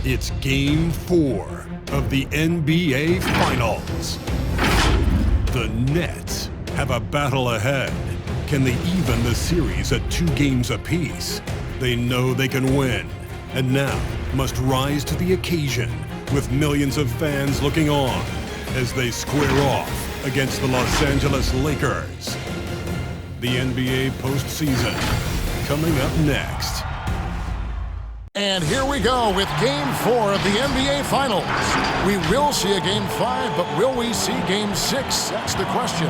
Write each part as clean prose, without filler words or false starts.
It's Game 4 of the NBA Finals. The Nets have a battle ahead. Can they even the series at 2 games apiece? They know they can win, and now must rise to the occasion with millions of fans looking on as they square off against the Los Angeles Lakers. The NBA postseason coming up next. And here we go with Game 4 of the NBA Finals. We will see a Game 5, but will we see Game 6? That's the question.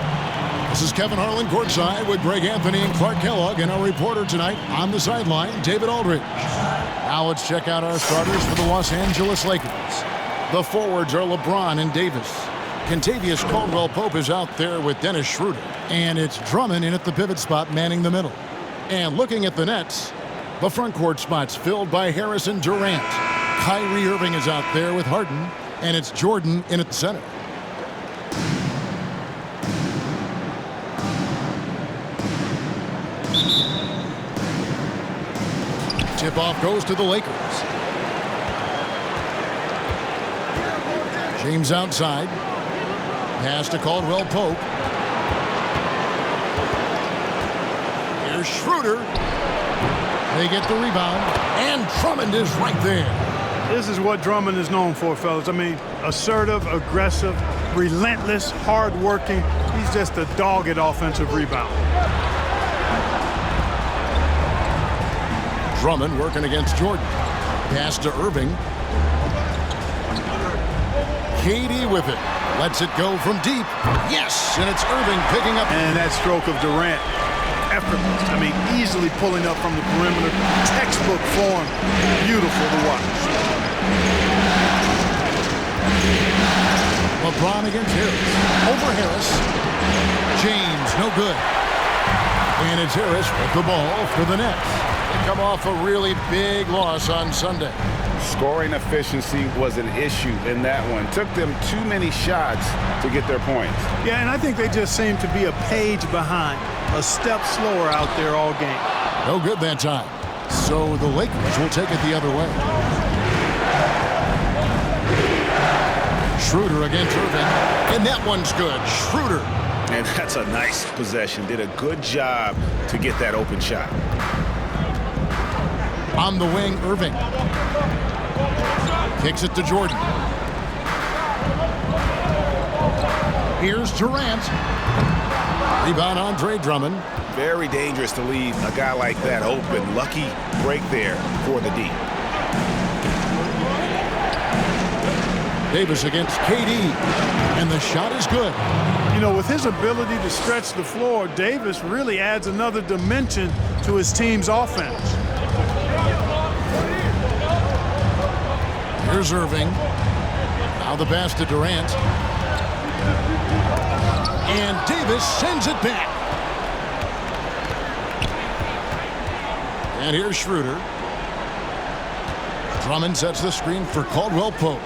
This is Kevin Harlan courtside with Greg Anthony and Clark Kellogg, and our reporter tonight on the sideline, David Aldridge. Now let's check out our starters for the Los Angeles Lakers. The forwards are LeBron and Davis. Kentavious Caldwell-Pope is out there with Dennis Schroeder. And it's Drummond in at the pivot spot manning the middle. And looking at the Nets, the front court spot's filled by Harrison Durant. Kyrie Irving is out there with Harden, and it's Jordan in at the center. Tip-off goes to the Lakers. James outside. Pass to Caldwell-Pope. Here's Schroeder. They get the rebound, and Drummond is right there. This is what Drummond is known for, fellas. I mean, assertive, aggressive, relentless, hard-working. He's just a dogged offensive rebound. Drummond working against Jordan. Pass to Irving. KD with it. Lets it go from deep. Yes, and it's Irving picking up. And that stroke of Durant. Effortless. I mean, easily pulling up from the perimeter. Textbook form. Beautiful to watch. LeBron against Harris. Over Harris. James, no good. And it's Harris with the ball for the Nets. They come off a really big loss on Sunday. Scoring efficiency was an issue in that one. Took them too many shots to get their points. Yeah, and I think they just seem to be a page behind. A step slower out there all game. No good that time. So the Lakers will take it the other way. Schroeder against Irving. And that one's good. Schroeder. And that's a nice possession. Did a good job to get that open shot. On the wing, Irving. Kicks it to Jordan. Here's Durant. Rebound Andre Drummond. Very dangerous to leave a guy like that open. Lucky break there for the D. Davis against KD. And the shot is good. You know, with his ability to stretch the floor, Davis really adds another dimension to his team's offense. Here's Irving. Now the pass to Durant. And Davis sends it back. And here's Schroeder. Drummond sets the screen for Caldwell-Pope.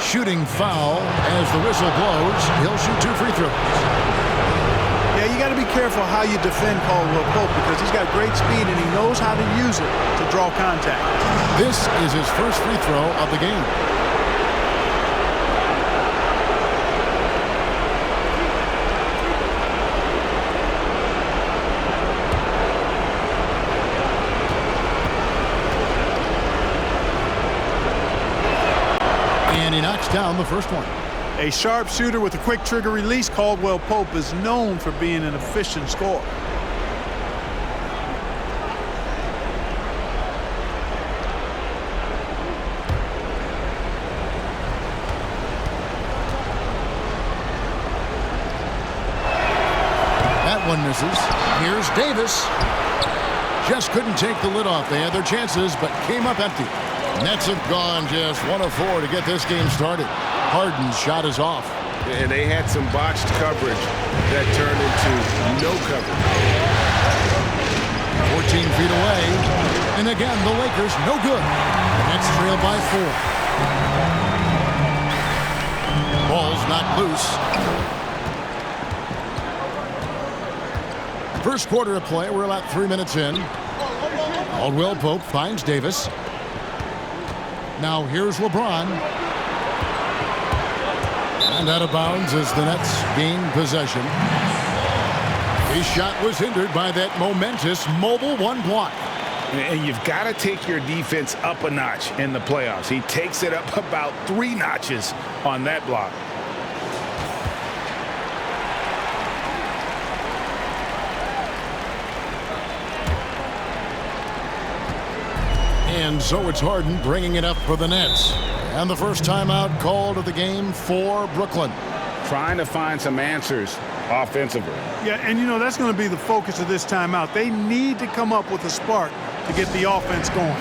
Shooting foul as the whistle blows. He'll shoot 2 free throws. Yeah, you got to be careful how you defend Caldwell-Pope because he's got great speed and he knows how to use it to draw contact. This is his first free throw of the game. And he knocks down the first one. A sharp shooter with a quick trigger release, Caldwell-Pope is known for being an efficient scorer. That one misses. Here's Davis. Just couldn't take the lid off. They had their chances, but came up empty. Nets have gone just 1 of 4 to get this game started. Harden's shot is off. And they had some botched coverage that turned into no coverage. 14 feet away. And again, the Lakers no good. Nets trail by 4. Ball's knocked loose. First quarter of play. We're about 3 minutes in. Caldwell-Pope finds Davis. Now here's LeBron. And out of bounds as the Nets gain possession. His shot was hindered by that momentous mobile one block. And you've got to take your defense up a notch in the playoffs. He takes it up about 3 notches on that block. And so it's Harden bringing it up for the Nets. And the first timeout called of the game for Brooklyn. Trying to find some answers offensively. Yeah, and you know, that's going to be the focus of this timeout. They need to come up with a spark to get the offense going.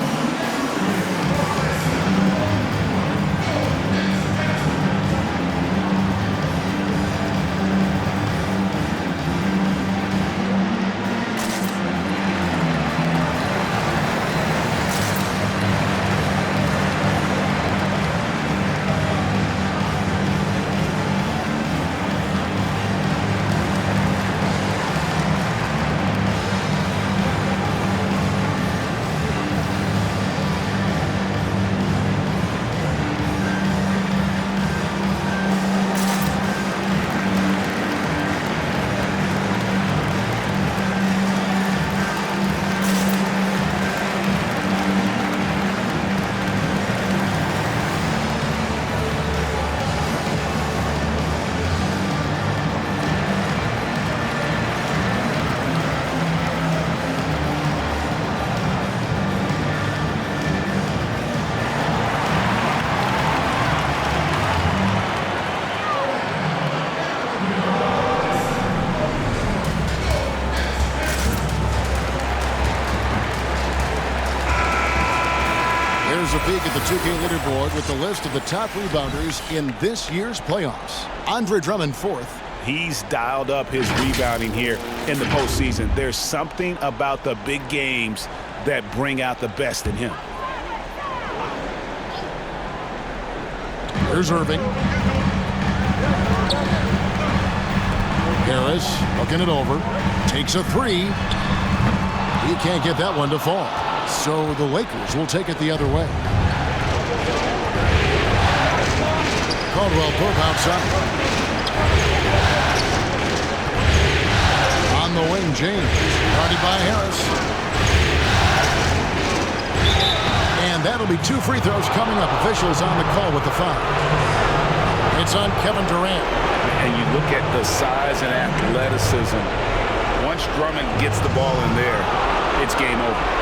Here's a peek at the 2K leaderboard with the list of the top rebounders in this year's playoffs. Andre Drummond fourth. He's dialed up his rebounding here in the postseason. There's something about the big games that bring out the best in him. Here's Irving. Harris looking it over. Takes a 3. He can't get that one to fall. So the Lakers will take it the other way. Caldwell Pope outside. On the wing, James. Guarded by Harris. And that'll be 2 free throws coming up. Officials on the call with the foul. It's on Kevin Durant. And you look at the size and athleticism. Once Drummond gets the ball in there, it's game over.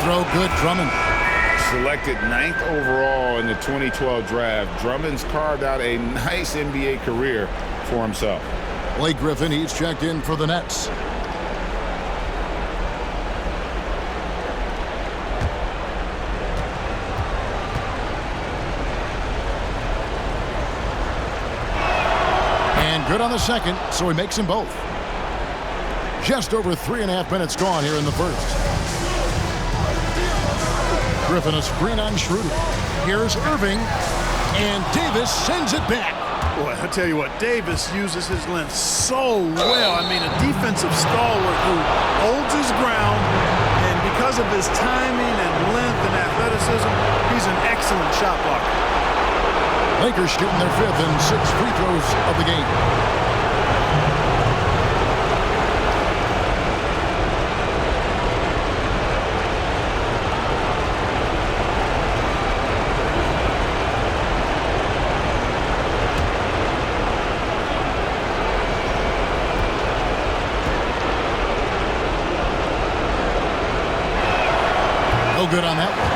Throw good, Drummond. Selected 9th overall in the 2012 draft, Drummond's carved out a nice NBA career for himself. Blake Griffin, he's checked in for the Nets. And good on the second, so he makes them both. Just over 3.5 minutes gone here in the first. Griffin a screen on Schroeder. Here's Irving, and Davis sends it back. Boy, I tell you what, Davis uses his length so well. I mean, a defensive stalwart who holds his ground, and because of his timing and length and athleticism, he's an excellent shot blocker. Lakers shooting their 5th and 6th free throws of the game. Good on that one.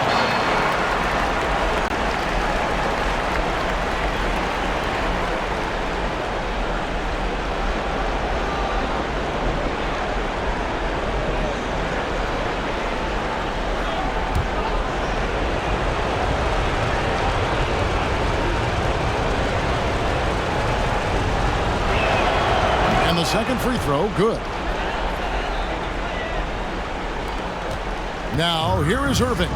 And the second free throw, good. Now, here is Irving.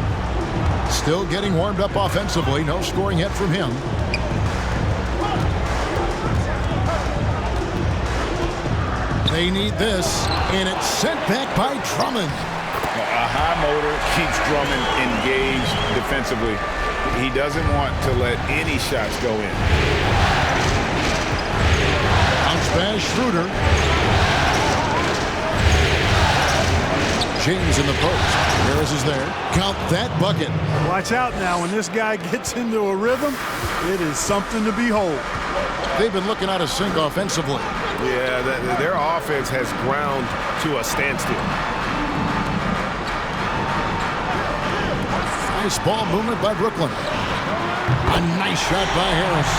Still getting warmed up offensively. No scoring yet from him. They need this, and it's sent back by Drummond. A high motor keeps Drummond engaged defensively. He doesn't want to let any shots go in. Bounce pass, Schroeder. James in the post. Harris is there. Count that bucket. Watch out now. When this guy gets into a rhythm, it is something to behold. They've been looking out of sync offensively. Yeah, their offense has ground to a standstill. Nice ball movement by Brooklyn. A nice shot by Harris.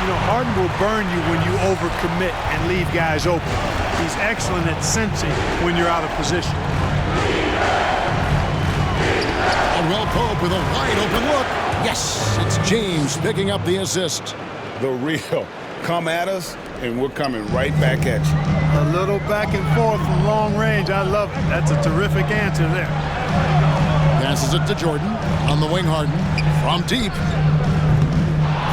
You know, Harden will burn you when you overcommit and leave guys open. He's excellent at sensing when you're out of position. Caldwell Pope with a wide open look. Yes, it's James picking up the assist. The real. Come at us, and we're coming right back at you. A little back and forth from long range. I love it. That's a terrific answer there. Passes it to Jordan. On the wing, Harden. From deep.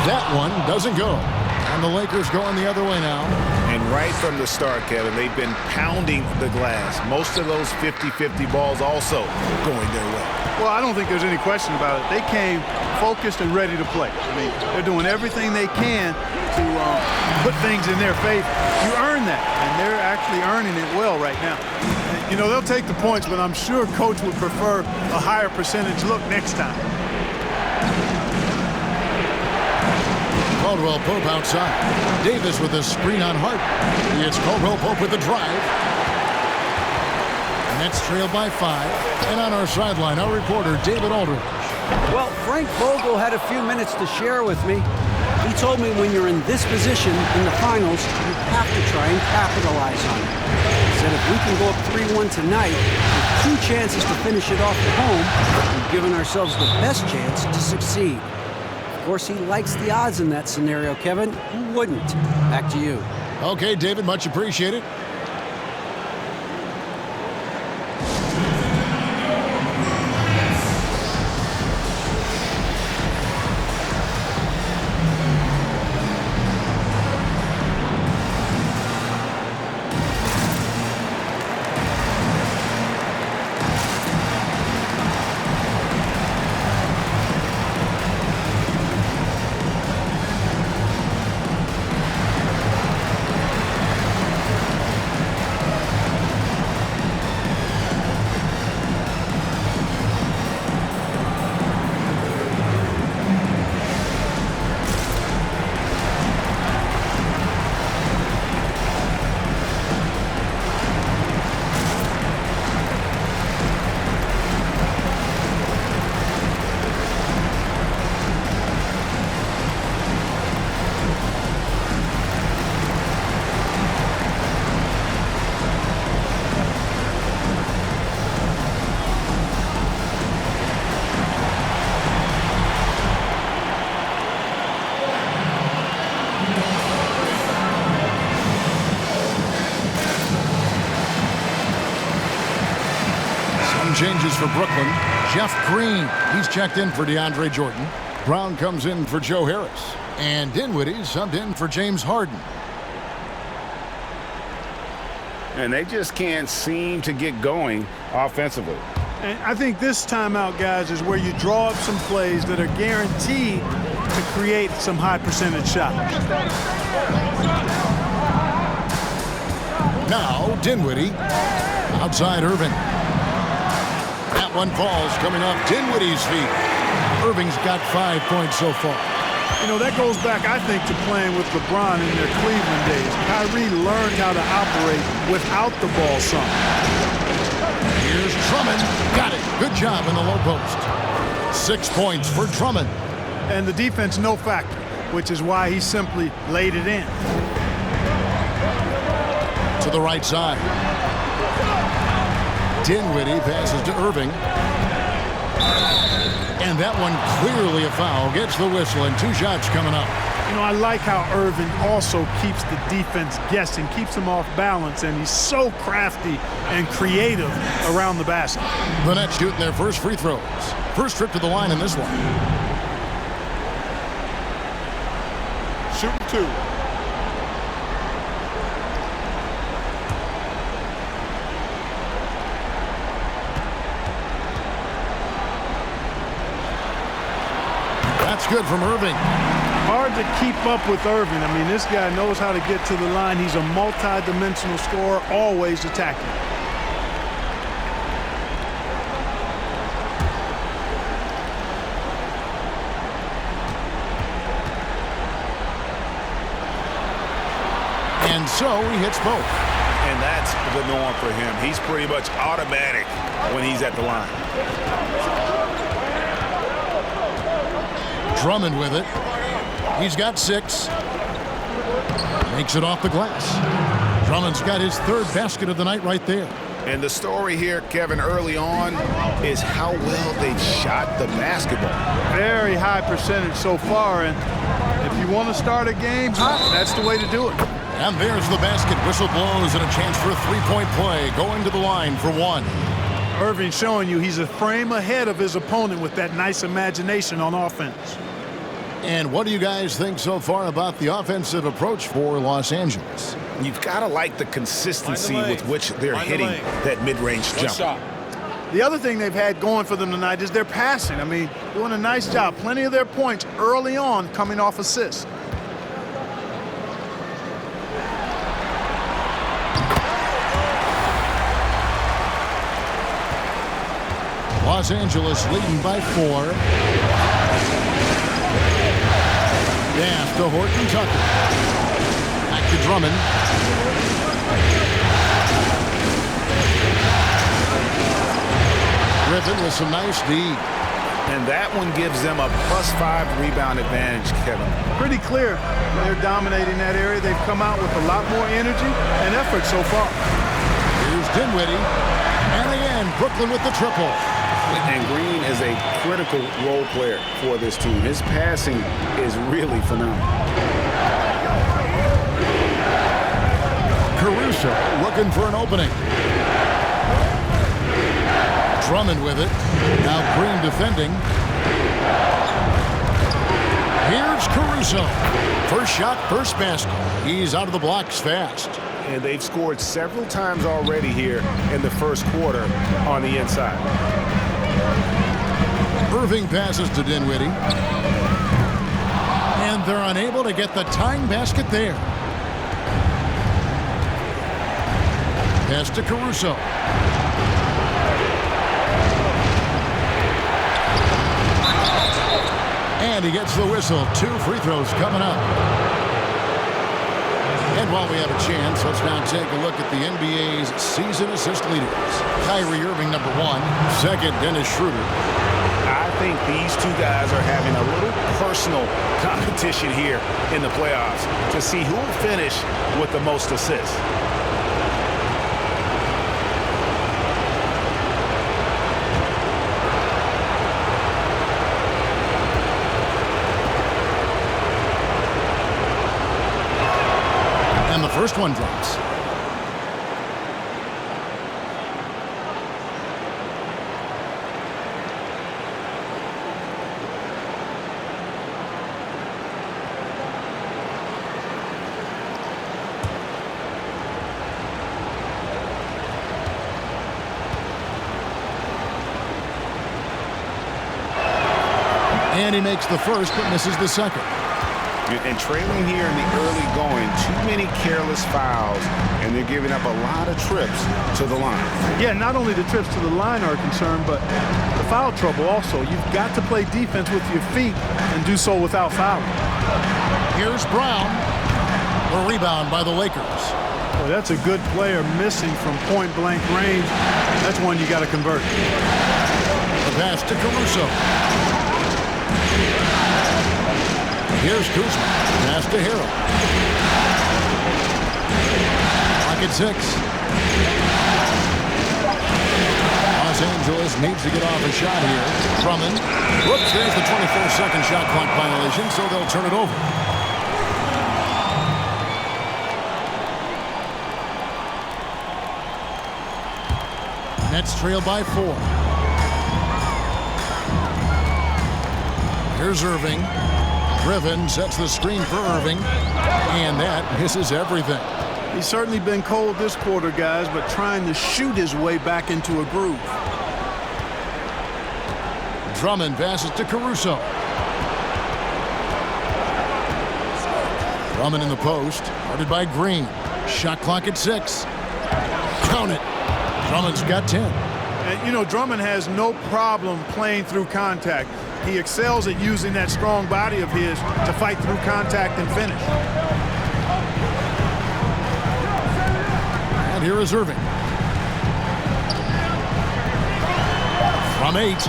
That one doesn't go. And the Lakers going the other way now. And right from the start, Kevin, they've been pounding the glass. Most of those 50-50 balls also going their way. Well, I don't think there's any question about it. They came focused and ready to play. I mean, they're doing everything they can to put things in their favor. You earn that, and they're actually earning it well right now. And, you know, they'll take the points, but I'm sure Coach would prefer a higher percentage look next time. Caldwell Pope outside. Davis with a screen on Hart. It's Caldwell Pope with the drive. Nets trailed by 5. And on our sideline, our reporter, David Aldridge. Well, Frank Vogel had a few minutes to share with me. He told me when you're in this position in the finals, you have to try and capitalize on it. He said if we can go up 3-1 tonight, with 2 chances to finish it off at home, we've given ourselves the best chance to succeed. Of course, he likes the odds in that scenario, Kevin. Who wouldn't? Back to you. Okay, David, much appreciated. Changes for Brooklyn. Jeff Green, he's checked in for DeAndre Jordan. Brown comes in for Joe Harris. And Dinwiddie subbed in for James Harden. And they just can't seem to get going offensively. And I think this timeout, guys, is where you draw up some plays that are guaranteed to create some high percentage shots. Now Dinwiddie. Outside Irving. That one falls coming off Dinwiddie's feet. Irving's got 5 points so far. You know, that goes back, I think, to playing with LeBron in their Cleveland days. Kyrie learned how to operate without the ball some. Here's Drummond. Got it. Good job in the low post. 6 points for Drummond. And the defense, no factor, which is why he simply laid it in. To the right side. Dinwiddie passes to Irving. And that one clearly a foul. Gets the whistle and 2 shots coming up. You know, I like how Irving also keeps the defense guessing, keeps them off balance, and he's so crafty and creative around the basket. The Nets shooting their first free throws. First trip to the line in this one. Shooting 2. That's good from Irving. Hard to keep up with Irving. I mean, this guy knows how to get to the line. He's a multi-dimensional scorer, always attacking. And so he hits both. And that's the norm for him. He's pretty much automatic when he's at the line. Drummond with it. He's got 6. Makes it off the glass. Drummond's got his 3rd basket of the night right there. And the story here, Kevin, early on is how well they've shot the basketball. Very high percentage so far, and if you want to start a game hot, that's the way to do it. And there's the basket. Whistle blows and a chance for a 3-point play. Going to the line for 1. Irving showing you he's a frame ahead of his opponent with that nice imagination on offense. And what do you guys think so far about the offensive approach for Los Angeles? You've got to like the consistency with which they're hitting that mid-range jump. The other thing they've had going for them tonight is their passing. I mean, doing a nice job. Plenty of their points early on coming off assists. Los Angeles leading by 4. Pass to Horton Tucker. Back to Drummond. Griffin with some nice D. And that one gives them a +5 rebound advantage, Kevin. Pretty clear. They're dominating that area. They've come out with a lot more energy and effort so far. Here's Dinwiddie. And again, Brooklyn with the triple. And Green is a critical role player for this team. His passing is really phenomenal. Caruso looking for an opening. Drummond with it. Now Green defending. Here's Caruso. First shot, first basket. He's out of the blocks fast. And they've scored several times already here in the first quarter on the inside. Irving passes to Dinwiddie. And they're unable to get the tying basket there. Pass to Caruso. And he gets the whistle. 2 free throws coming up. And while we have a chance, let's now take a look at the NBA's season assist leaders. Kyrie Irving, number 1. Second, Dennis Schroeder. I think these two guys are having a little personal competition here in the playoffs to see who will finish with the most assists. And the first one drops. And he makes the first, but misses the second. And trailing here in the early going, too many careless fouls, and they're giving up a lot of trips to the line. Yeah, not only the trips to the line are a concern, but the foul trouble also. You've got to play defense with your feet and do so without fouling. Here's Brown. A rebound by the Lakers. Well, that's a good player missing from point-blank range. That's one you got to convert. The pass to Caruso. Here's Kuzma. Pass to Harrell. Clock at 6. Los Angeles needs to get off a shot here. Drummond. Whoops, there's the 24-second shot clock violation, so they'll turn it over. Nets trail by 4. Here's Irving. Griffin sets the screen for Irving, and that misses everything. He's certainly been cold this quarter, guys, but trying to shoot his way back into a groove. Drummond passes to Caruso. Drummond in the post, guarded by Green. Shot clock at 6. Count it. Drummond's got 10. And, you know, Drummond has no problem playing through contact. He excels at using that strong body of his to fight through contact and finish. And here is Irving. From 8.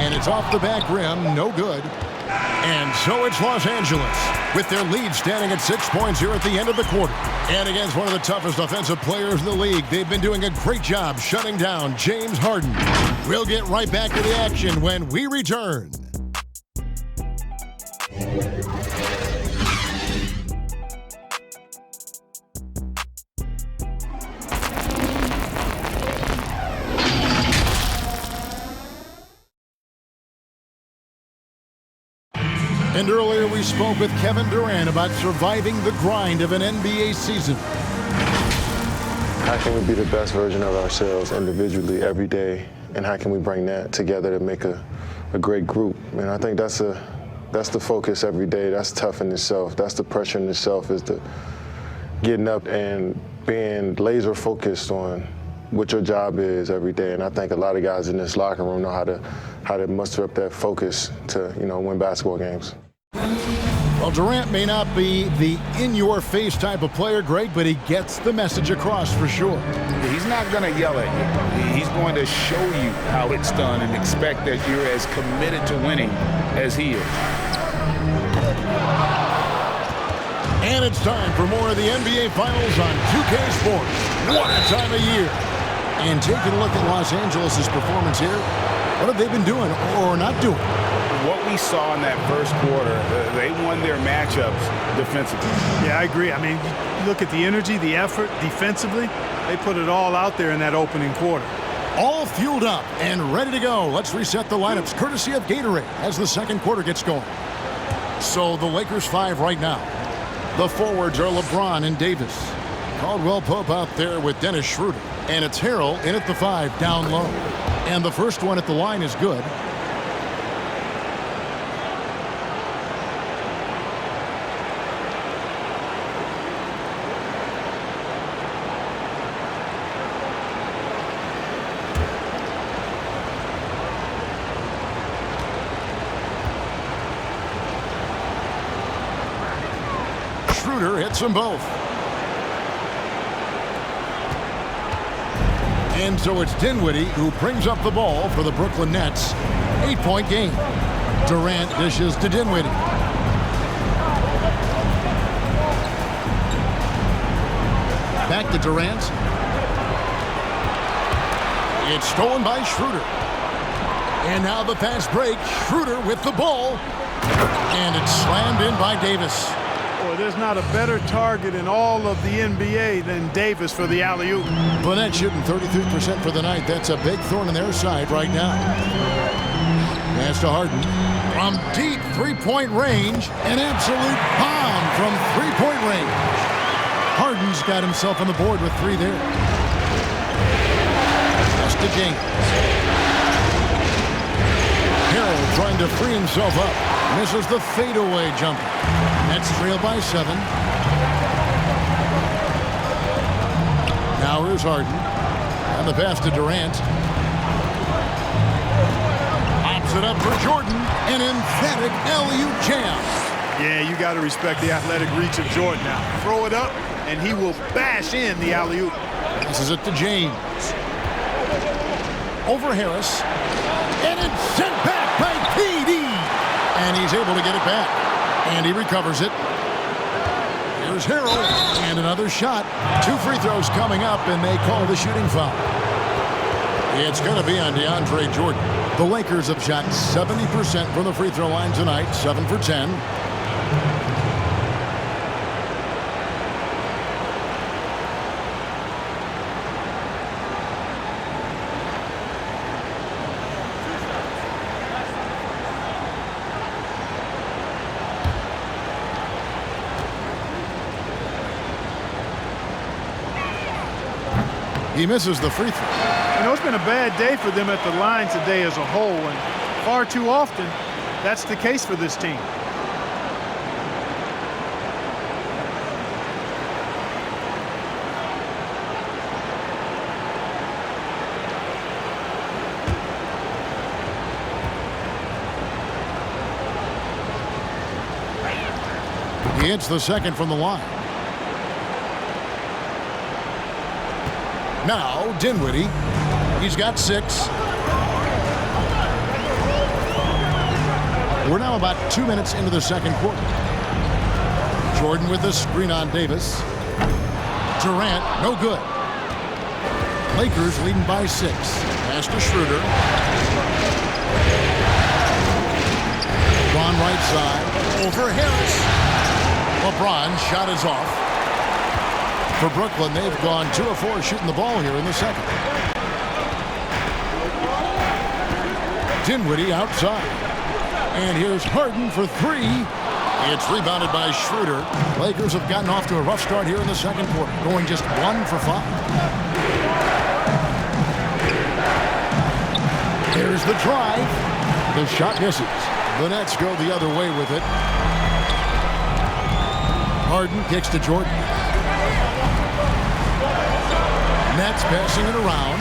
And it's off the back rim. No good. And so it's Los Angeles with their lead standing at 6 points here at the end of the quarter. And against one of the toughest offensive players in the league, they've been doing a great job shutting down James Harden. We'll get right back to the action when we return. And earlier we spoke with Kevin Durant about surviving the grind of an NBA season. How can we be the best version of ourselves individually every day, and how can we bring that together to make a great group? And I think that's the focus every day. That's tough in itself. That's the pressure in itself, is the getting up and being laser focused on what your job is every day. And I think a lot of guys in this locker room know how to muster up that focus to, win basketball games. Well, Durant may not be the in-your-face type of player, Greg, but he gets the message across for sure. He's not going to yell at you. He's going to show you how it's done and expect that you're as committed to winning as he is. And it's time for more of the NBA Finals on 2K Sports. What a time of year. And taking a look at Los Angeles' performance here, what have they been doing or not doing? What we saw in that first quarter, they won their matchups defensively. Yeah, I agree. I mean, you look at the energy, the effort defensively, they put it all out there in that opening quarter. All fueled up and ready to go. Let's reset the lineups courtesy of Gatorade as the second quarter gets going. So the Lakers 5 right now. The forwards are LeBron and Davis. Caldwell Pope out there with Dennis Schroeder. And it's Harrell in at the 5 down low. And the first one at the line is good. Schroeder hits them both. And so it's Dinwiddie who brings up the ball for the Brooklyn Nets. 8-point game. Durant dishes to Dinwiddie. Back to Durant. It's stolen by Schroeder. And now the fast break. Schroeder with the ball. And it's slammed in by Davis. Boy, there's not a better target in all of the NBA than Davis for the alley-oop. Burnett shooting 33% for the night. That's a big thorn in their side right now. Pass to Harden. From deep three-point range, an absolute bomb from three-point range. Harden's got himself on the board with 3 there. Pass to James. Harrell trying to free himself up. Misses the fadeaway jumper. Nets trail by 7. Now here's Harden. And the pass to Durant. Pops it up for Jordan. An emphatic alley-oop jam. Yeah, you got to respect the athletic reach of Jordan now. Throw it up, and he will bash in the alley-oop. Passes it to James. Over Harris. And it's sent back by KD. And he's able to get it back. And he recovers it. Here's Harrell. And another shot. 2 free throws coming up, and they call the shooting foul. It's going to be on DeAndre Jordan. The Lakers have shot 70% from the free throw line tonight. 7 for 10. He misses the free throw. You know, it's been a bad day for them at the line today as a whole, and far too often that's the case for this team. He hits the second from the line. Now, Dinwiddie. He's got 6. We're now about 2 minutes into the second quarter. Jordan with the screen on Davis. Durant, no good. Lakers leading by 6. Pass to Schroeder. LeBron right side. Over Harris. LeBron shot is off. For Brooklyn, they've gone 2 of 4 shooting the ball here in the second. Dinwiddie outside. And here's Harden for 3. It's rebounded by Schroeder. Lakers have gotten off to a rough start here in the second quarter, going just 1 for 5. Here's the drive. The shot misses. The Nets go the other way with it. Harden kicks to Jordan. Nets passing it around.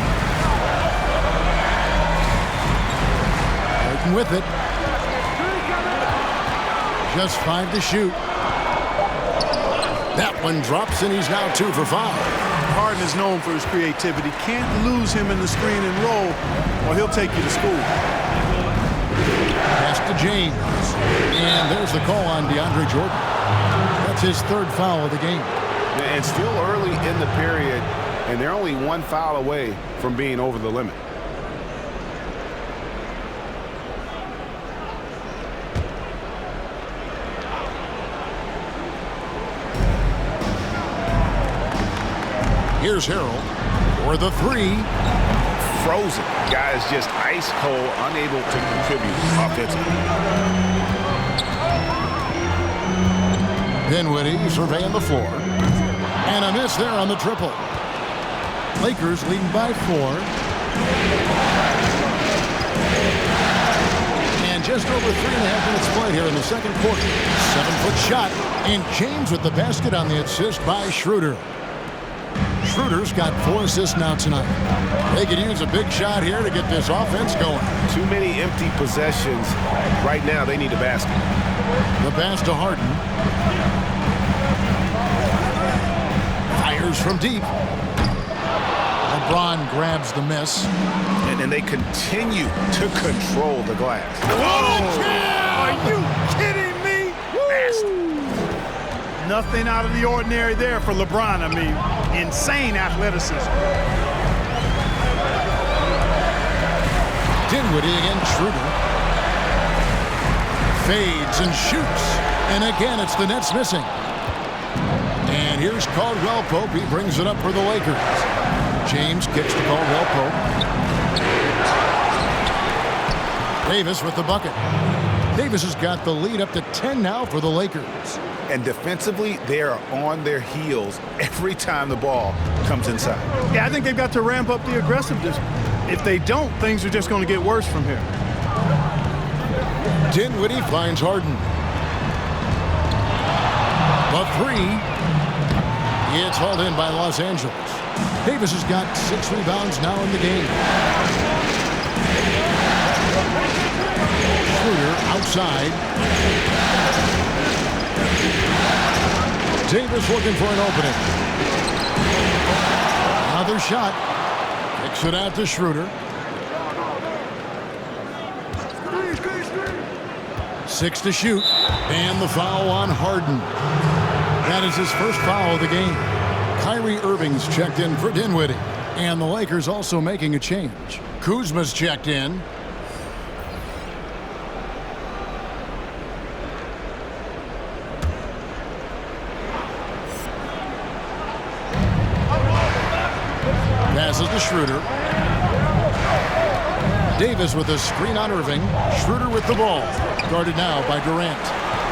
Harden with it. Just 5 to shoot. That one drops, and he's now 2 for 5. Harden is known for his creativity. Can't lose him in the screen and roll, or he'll take you to school. Pass to James. And there's the call on DeAndre Jordan. That's his 3rd foul of the game. And still early in the period, and they're only 1 foul away from being over the limit. Here's Harrell for the 3. Frozen. Guys just ice cold, unable to contribute offensively. Dinwiddie surveying the floor. And a miss there on the triple. Lakers leading by 4. And just over 3.5 minutes played here in the second quarter. 7-foot shot. And James with the basket on the assist by Schroeder. Schroeder's got 4 assists now tonight. They could use a big shot here to get this offense going. Too many empty possessions. Right now, they need a basket. The pass to Harden. Fires from deep. LeBron grabs the miss. And they continue to control the glass. Are you kidding me? Nasty. Nothing out of the ordinary there for LeBron. I mean, insane athleticism. Dinwiddie against Schroeder. Fades and shoots. And again, it's the Nets missing. And here's Caldwell Pope. He brings it up for the Lakers. James kicks to Caldwell Pope. Davis with the bucket. Davis has got the lead up to 10 now for the Lakers. And defensively, they are on their heels every time the ball comes inside. Yeah, I think they've got to ramp up the aggressiveness. If they don't, things are just going to get worse from here. Dinwiddie finds Harden. The 3. It's hauled in by Los Angeles. Davis has got 6 rebounds now in the game. Schroeder outside. Davis looking for an opening. Another shot. Kicks it out to Schroeder. 6 to shoot. And the foul on Harden. That is his first foul of the game. Kyrie Irving's checked in for Dinwiddie. And the Lakers also making a change. Kuzma's checked in. Passes to Schroeder. Davis with a screen on Irving. Schroeder with the ball. Guarded now by Durant.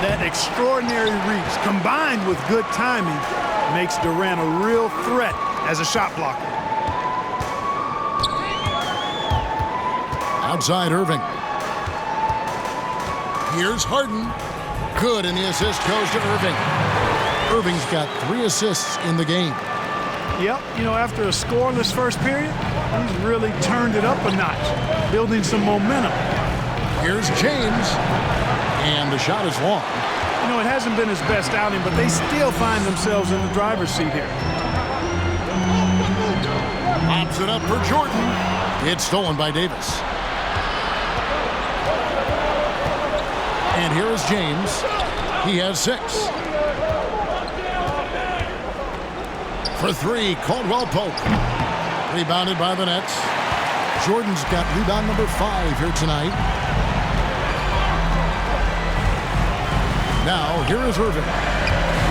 That extraordinary reach combined with good timing makes Durant a real threat as a shot blocker. Outside Irving. Here's Harden. Good, and the assist goes to Irving. Irving's got 3 assists in the game. Yep, you know, after a scoreless first period, he's really turned it up a notch, building some momentum. Here's James, and the shot is long. You know, it hasn't been his best outing, but they still find themselves in the driver's seat here. Pops it up for Jordan. It's stolen by Davis. And here is James. He has 6. For 3, Caldwell Pope. Rebounded by the Nets. Jordan's got rebound number 5 here tonight. Now, here is Irving.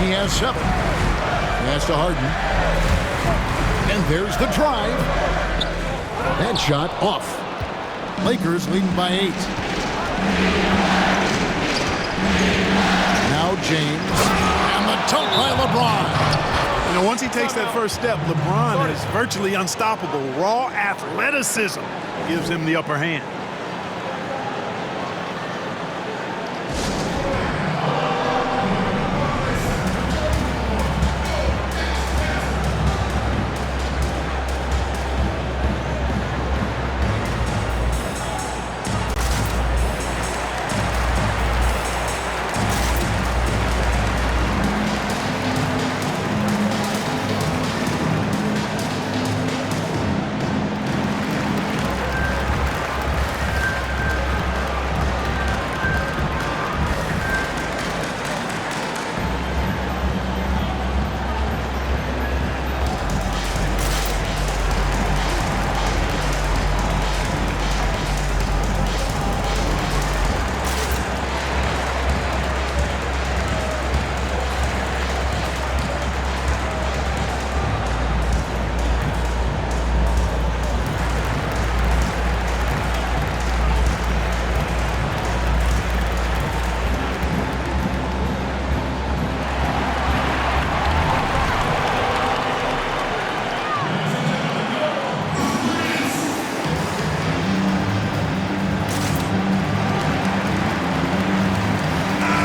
He has 7. Pass to Harden. And there's the drive. That shot off. Lakers leading by 8. Now James. And the dunk by LeBron. You know, once he takes that first step, LeBron is virtually unstoppable. Raw athleticism gives him the upper hand.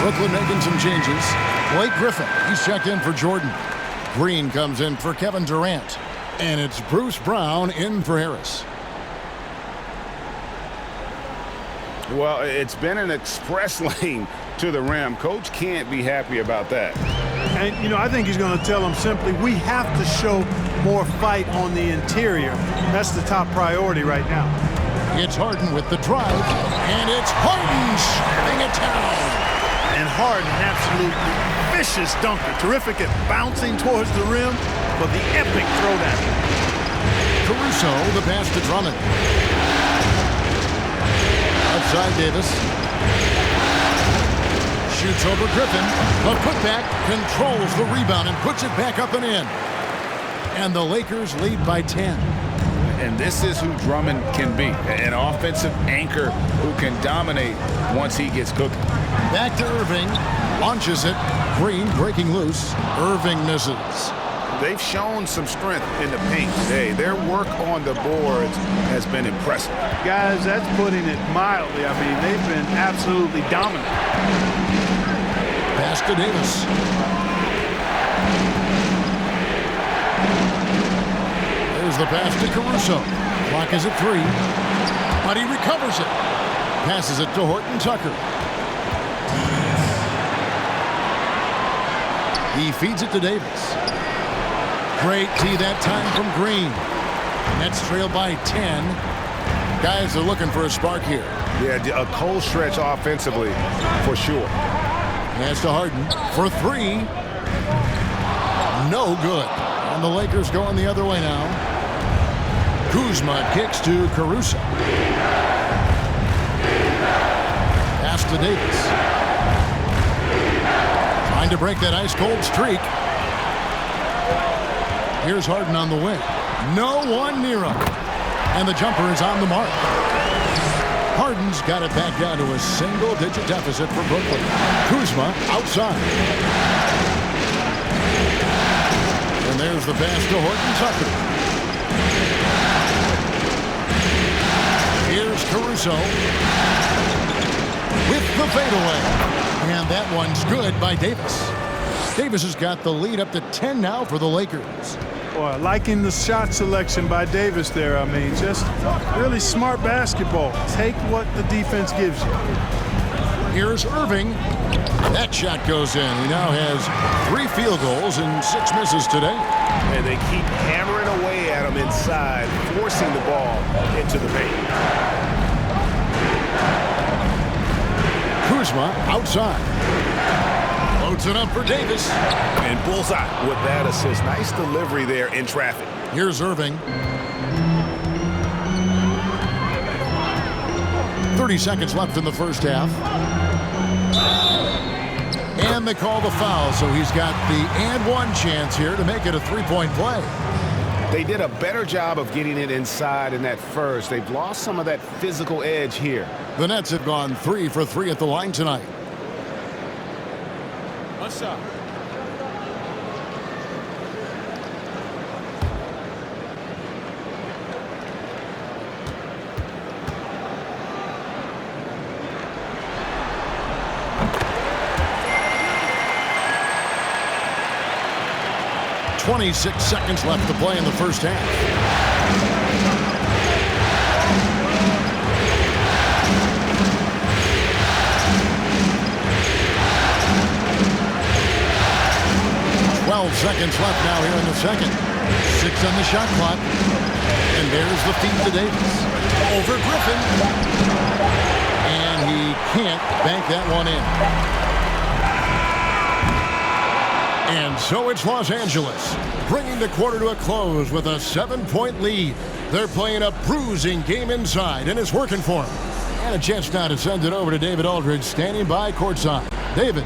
Brooklyn making some changes. Blake Griffin, he's checked in for Jordan. Green comes in for Kevin Durant. And it's Bruce Brown in for Harris. Well, it's been an express lane to the rim. Coach can't be happy about that. And, you know, I think he's going to tell them simply, we have to show more fight on the interior. That's the top priority right now. It's Harden with the drive, and it's Harden shutting it down. And Harden, absolutely vicious dunker. Terrific at bouncing towards the rim, but the epic throwdown. Caruso, the pass to Drummond. Outside Davis. Shoots over Griffin. The putback controls the rebound and puts it back up and in. And the Lakers lead by 10. And this is who Drummond can be, an offensive anchor who can dominate once he gets cooking. Back to Irving, launches it. Green breaking loose. Irving misses. They've shown some strength in the paint today. Their work on the boards has been impressive. Guys, that's putting it mildly. I mean, they've been absolutely dominant. Pass to Davis. There's the pass to Caruso. Clock is at 3. But he recovers it. Passes it to Horton Tucker. He feeds it to Davis. Great tee that time from Green. Nets trail by 10. Guys are looking for a spark here. Yeah, a cold stretch offensively for sure. Pass to Harden for 3. No good. And the Lakers going the other way now. Kuzma kicks to Caruso. Pass to Davis. Trying to break that ice-cold streak. Here's Harden on the wing. No one near him. And the jumper is on the mark. Harden's got it back down to a single-digit deficit for Brooklyn. Kuzma outside. And there's the pass to Horton Tucker. Here's so. With the fadeaway. And that one's good by Davis. Davis has got the lead up to 10 now for the Lakers. Boy, liking the shot selection by Davis there. I mean, just really smart basketball. Take what the defense gives you. Here's Irving. That shot goes in. He now has 3 field goals and 6 misses today. And they keep hammering away at him inside, forcing the ball into the paint. Kuzma outside. Loads it up for Davis. And bullseye with that assist. Nice delivery there in traffic. Here's Irving. 30 seconds left in the first half. And they call the foul, so he's got the and one chance here to make it a 3-point play. They did a better job of getting it inside in that first. They've lost some of that physical edge here. The Nets have gone 3 for 3 at the line tonight. What's up? .26 seconds left to play in the first half. Seconds left now here in the second. 6 on the shot clock. And there's the feed to Davis. Over Griffin. And he can't bank that one in. And so it's Los Angeles, bringing the quarter to a close with a 7-point lead. They're playing a bruising game inside, and it's working for them. And a chance now to send it over to David Aldridge, standing by courtside. David.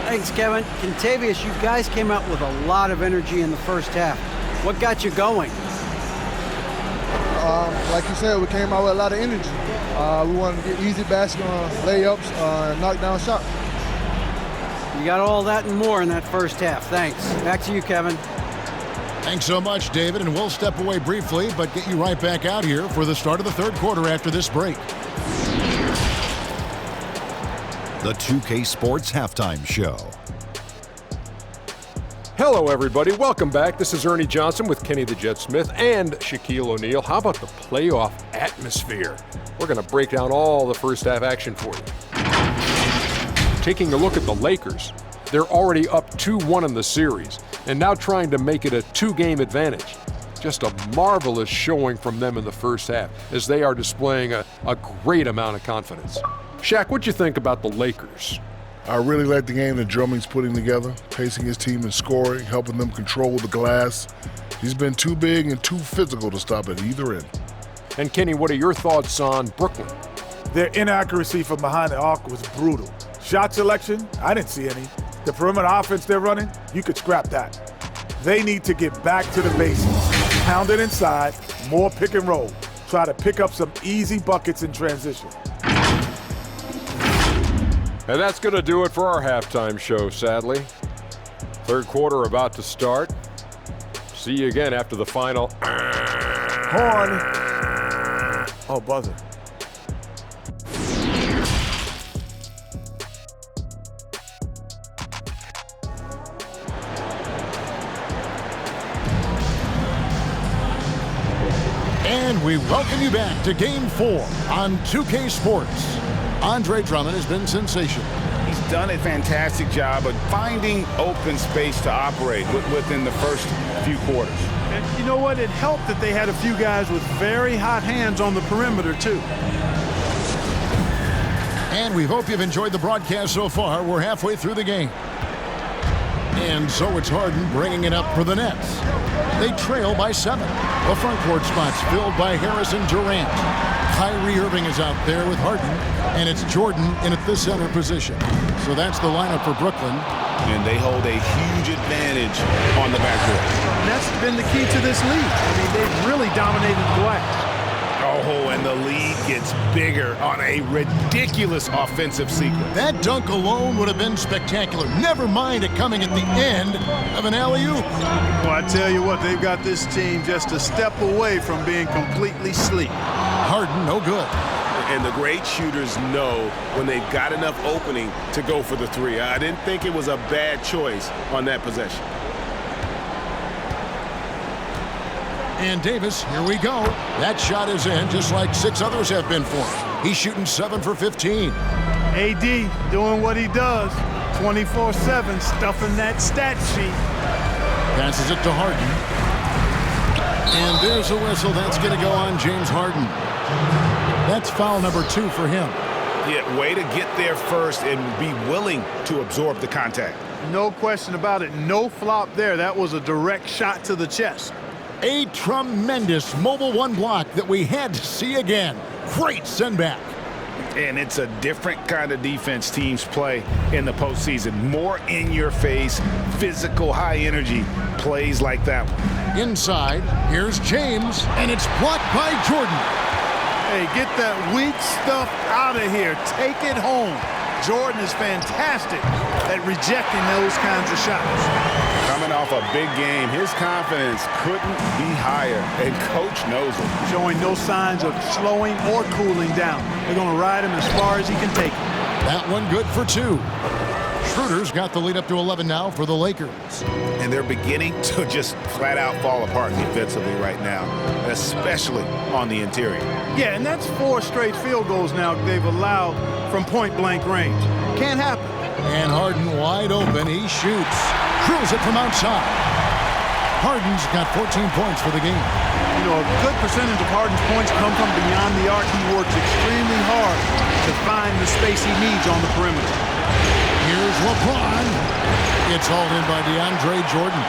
Thanks, Kevin. Contavious, you guys came out with a lot of energy in the first half. What got you going? Like you said, we came out with a lot of energy. We wanted to get easy basket layups, knock down shots. You got all that and more in that first half. Thanks. Back to you, Kevin. Thanks so much, David, and we'll step away briefly, but get you right back out here for the start of the third quarter after this break. The 2K Sports Halftime Show. Hello, everybody. Welcome back. This is Ernie Johnson with Kenny the Jet Smith and Shaquille O'Neal. How about the playoff atmosphere? We're going to break down all the first half action for you. Taking a look at the Lakers, they're already up 2-1 in the series and now trying to make it a 2-game advantage. Just a marvelous showing from them in the first half as they are displaying a great amount of confidence. Shaq, what'd you think about the Lakers? I really like the game that Drummond's putting together, pacing his team and scoring, helping them control the glass. He's been too big and too physical to stop at either end. And Kenny, what are your thoughts on Brooklyn? Their inaccuracy from behind the arc was brutal. Shot selection, I didn't see any. The perimeter offense they're running, you could scrap that. They need to get back to the basics. Pound it inside, more pick and roll. Try to pick up some easy buckets in transition. And that's going to do it for our halftime show, sadly. Third quarter about to start. See you again after the final. Horn. Oh, buzzer. And we welcome you back to Game 4 on 2K Sports. Andre Drummond has been sensational. He's done a fantastic job of finding open space to operate within the first few quarters. And you know what? It helped that they had a few guys with very hot hands on the perimeter, too. And we hope you've enjoyed the broadcast so far. We're halfway through the game. And so it's Harden bringing it up for the Nets. They trail by 7. The front court spots filled by Harrison Durant. Kyrie Irving is out there with Harden, and it's Jordan in at the center position. So that's the lineup for Brooklyn. And they hold a huge advantage on the backcourt. And that's been the key to this league. I mean, they've really dominated the glass. Oh, and the lead gets bigger on a ridiculous offensive sequence. That dunk alone would have been spectacular. Never mind it coming at the end of an alley-oop. Well, I tell you what, they've got this team just a step away from being completely asleep. Harden, no good. And the great shooters know when they've got enough opening to go for the three. I didn't think it was a bad choice on that possession. And Davis, here we go. That shot is in, just like 6 others have been for him. He's shooting 7 for 15. AD doing what he does, 24/7, stuffing that stat sheet. Passes it to Harden. And there's a whistle. That's going to go on James Harden. That's foul number 2 for him. Yeah, way to get there first and be willing to absorb the contact. No question about it. No flop there. That was a direct shot to the chest. A tremendous mobile 1 block that we had to see again. Great send back. And it's a different kind of defense teams play in the postseason. More in-your-face, physical, high-energy plays like that one. Inside, here's James, and it's blocked by Jordan. Hey, get that weak stuff out of here. Take it home. Jordan is fantastic at rejecting those kinds of shots. Coming off a big game, his confidence couldn't be higher, and Coach knows it. Showing no signs of slowing or cooling down. They're going to ride him as far as he can take it. That one good for 2. Schroeder's got the lead up to 11 now for the Lakers. And they're beginning to just flat out fall apart defensively right now, especially on the interior. Yeah, and that's 4 straight field goals now they've allowed from point-blank range. Can't happen. And Harden wide open. He shoots. Drills it from outside. Harden's got 14 points for the game. You know, a good percentage of Harden's points come from beyond the arc. He works extremely hard to find the space he needs on the perimeter. Here's LeBron. It's hauled in by DeAndre Jordan.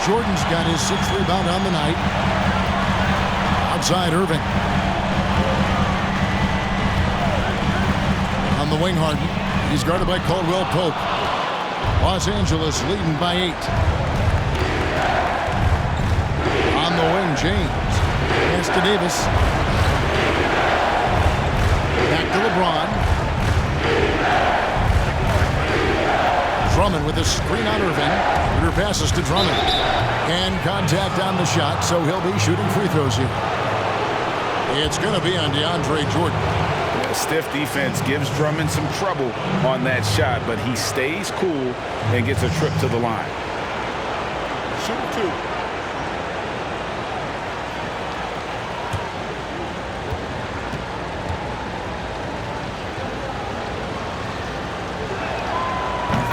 Jordan's got his 6th rebound on the night. Outside Irving. On the wing, Harden. He's guarded by Caldwell Pope. Los Angeles leading by 8. On the wing, James. Pass to Davis. Back to LeBron. Drummond with a screen on Irving. Shooter passes to Drummond. And contact on the shot, so he'll be shooting free throws here. It's going to be on DeAndre Jordan. A stiff defense gives Drummond some trouble on that shot, but he stays cool and gets a trip to the line. Shoot 2.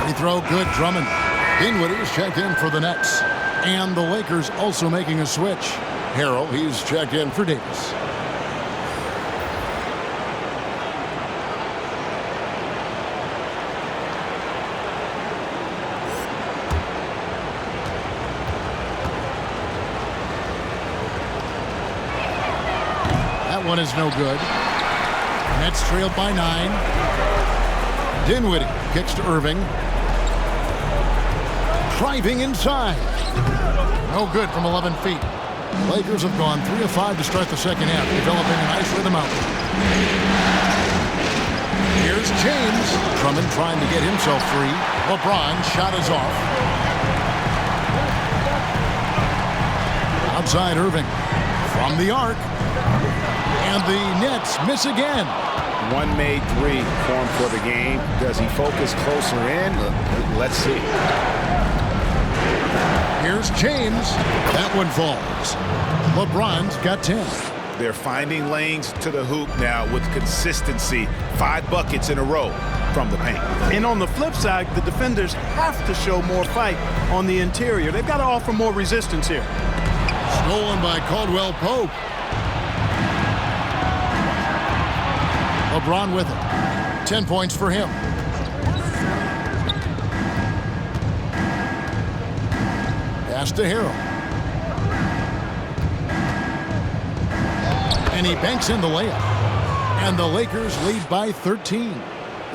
Free throw good, Drummond. Dinwiddie's checked in for the Nets. And the Lakers also making a switch. Harrell, he's checked in for Davis. That one is no good. Nets trailed by 9. Dinwiddie kicks to Irving. Driving inside. No good from 11 feet. Lakers have gone 3 of 5 to start the second half, developing a nice rhythm out. Here's James. Drummond trying to get himself free. LeBron shot is off. Outside Irving. From the arc. And the Nets miss again. One made 3 formed for the game. Does he focus closer in? Let's see. Here's James. That one falls. LeBron's got 10. They're finding lanes to the hoop now with consistency. 5 buckets in a row from the paint. And on the flip side, the defenders have to show more fight on the interior. They've got to offer more resistance here. Stolen by Caldwell Pope. LeBron with it. 10 points for him. Pass to Harrell. And he banks in the layup. And the Lakers lead by 13.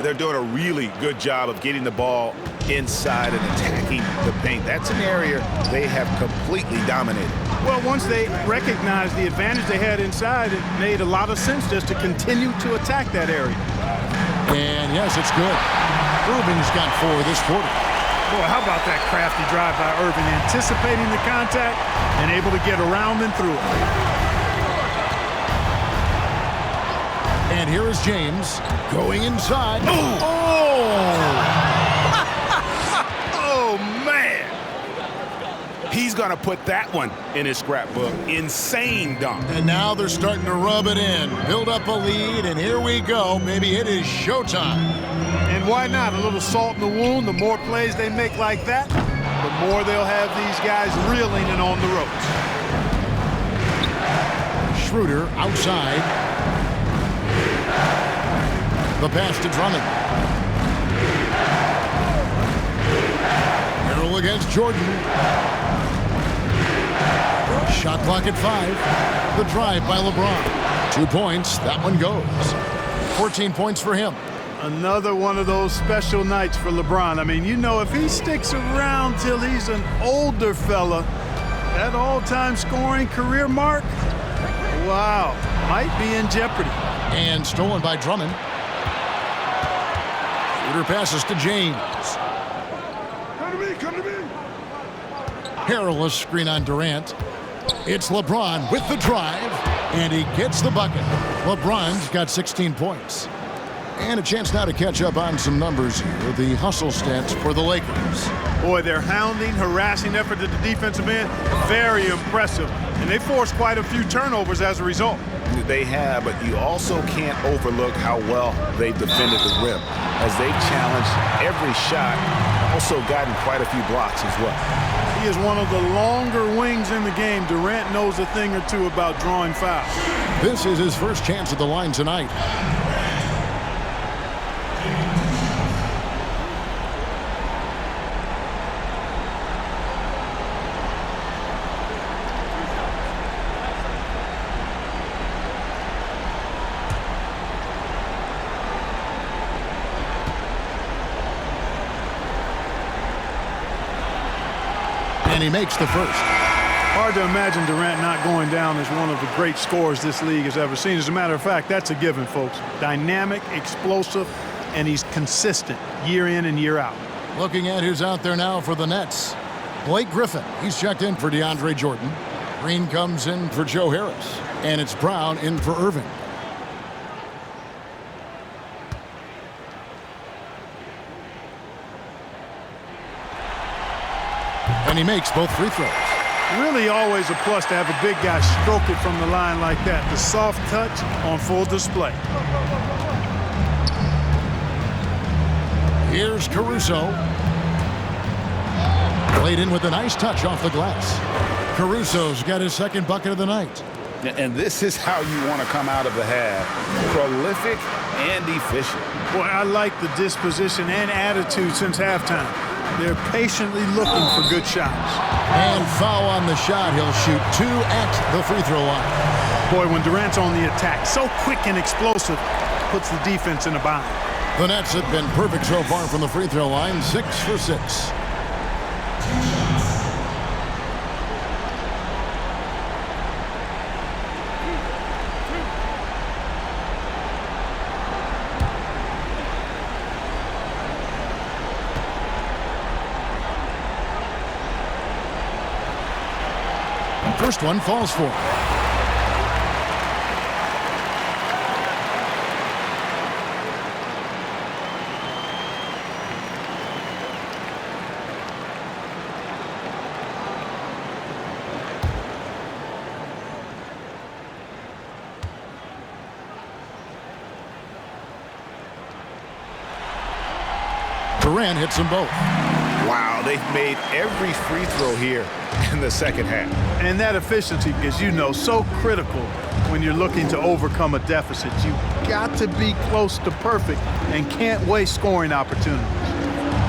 They're doing a really good job of getting the ball inside and attacking the paint. That's an area they have completely dominated. Well, once they recognized the advantage they had inside, it made a lot of sense just to continue to attack that area. And yes, it's good. Irving's got 4 this quarter. Boy, how about that crafty drive by Irving, anticipating the contact and able to get around and through it. And here is James going inside. Oh! Oh, man! He's going to put that one in his scrapbook. Insane dunk. And now they're starting to rub it in, build up a lead, and here we go. Maybe it is showtime. And why not? A little salt in the wound. The more plays they make like that, the more they'll have these guys reeling and on the ropes. Schroeder outside. The pass to Drummond. Harrell against Jordan. Shot clock at 5. The drive by LeBron. 2 points. That one goes. 14 points for him. Another one of those special nights for LeBron. I mean, you know, if he sticks around till he's an older fella, that all-time scoring career mark, wow, might be in jeopardy. And stolen by Drummond. Shooter passes to James. Come to me. Harrell, a screen on Durant. It's LeBron with the drive, and he gets the bucket. LeBron's got 16 points. And a chance now to catch up on some numbers here. The hustle stats for the Lakers. Boy, their hounding, harassing effort at the defensive end, very impressive. And they forced quite a few turnovers as a result. They have, but you also can't overlook how well they've defended the rim. As they've challenged every shot, also gotten quite a few blocks as well. He is one of the longer wings in the game. Durant knows a thing or two about drawing fouls. This is his first chance at the line tonight. And he makes the first. Hard to imagine Durant not going down as one of the great scorers this league has ever seen. As a matter of fact, that's a given, folks. Dynamic, explosive, and he's consistent year in and year out. Looking at who's out there now for the Nets. Blake Griffin, he's checked in for DeAndre Jordan. Green comes in for Joe Harris. And it's Brown in for Irving. And he makes both free throws. Really always a plus to have a big guy stroke it from the line like that. The soft touch on full display. Here's Caruso. Played in with a nice touch off the glass. Caruso's got his second bucket of the night. And this is how you want to come out of the half. Prolific and efficient. Boy, I like the disposition and attitude since halftime. They're patiently looking for good shots. And foul on the shot. He'll shoot 2 at the free throw line. Boy, when Durant's on the attack, so quick and explosive, puts the defense in a bind. The Nets have been perfect so far from the free throw line, 6 for 6. First one falls for. Durant hits them both. Wow, they've made every free throw here in the second half. And that efficiency, as you know, so critical when you're looking to overcome a deficit. You've got to be close to perfect and can't waste scoring opportunities.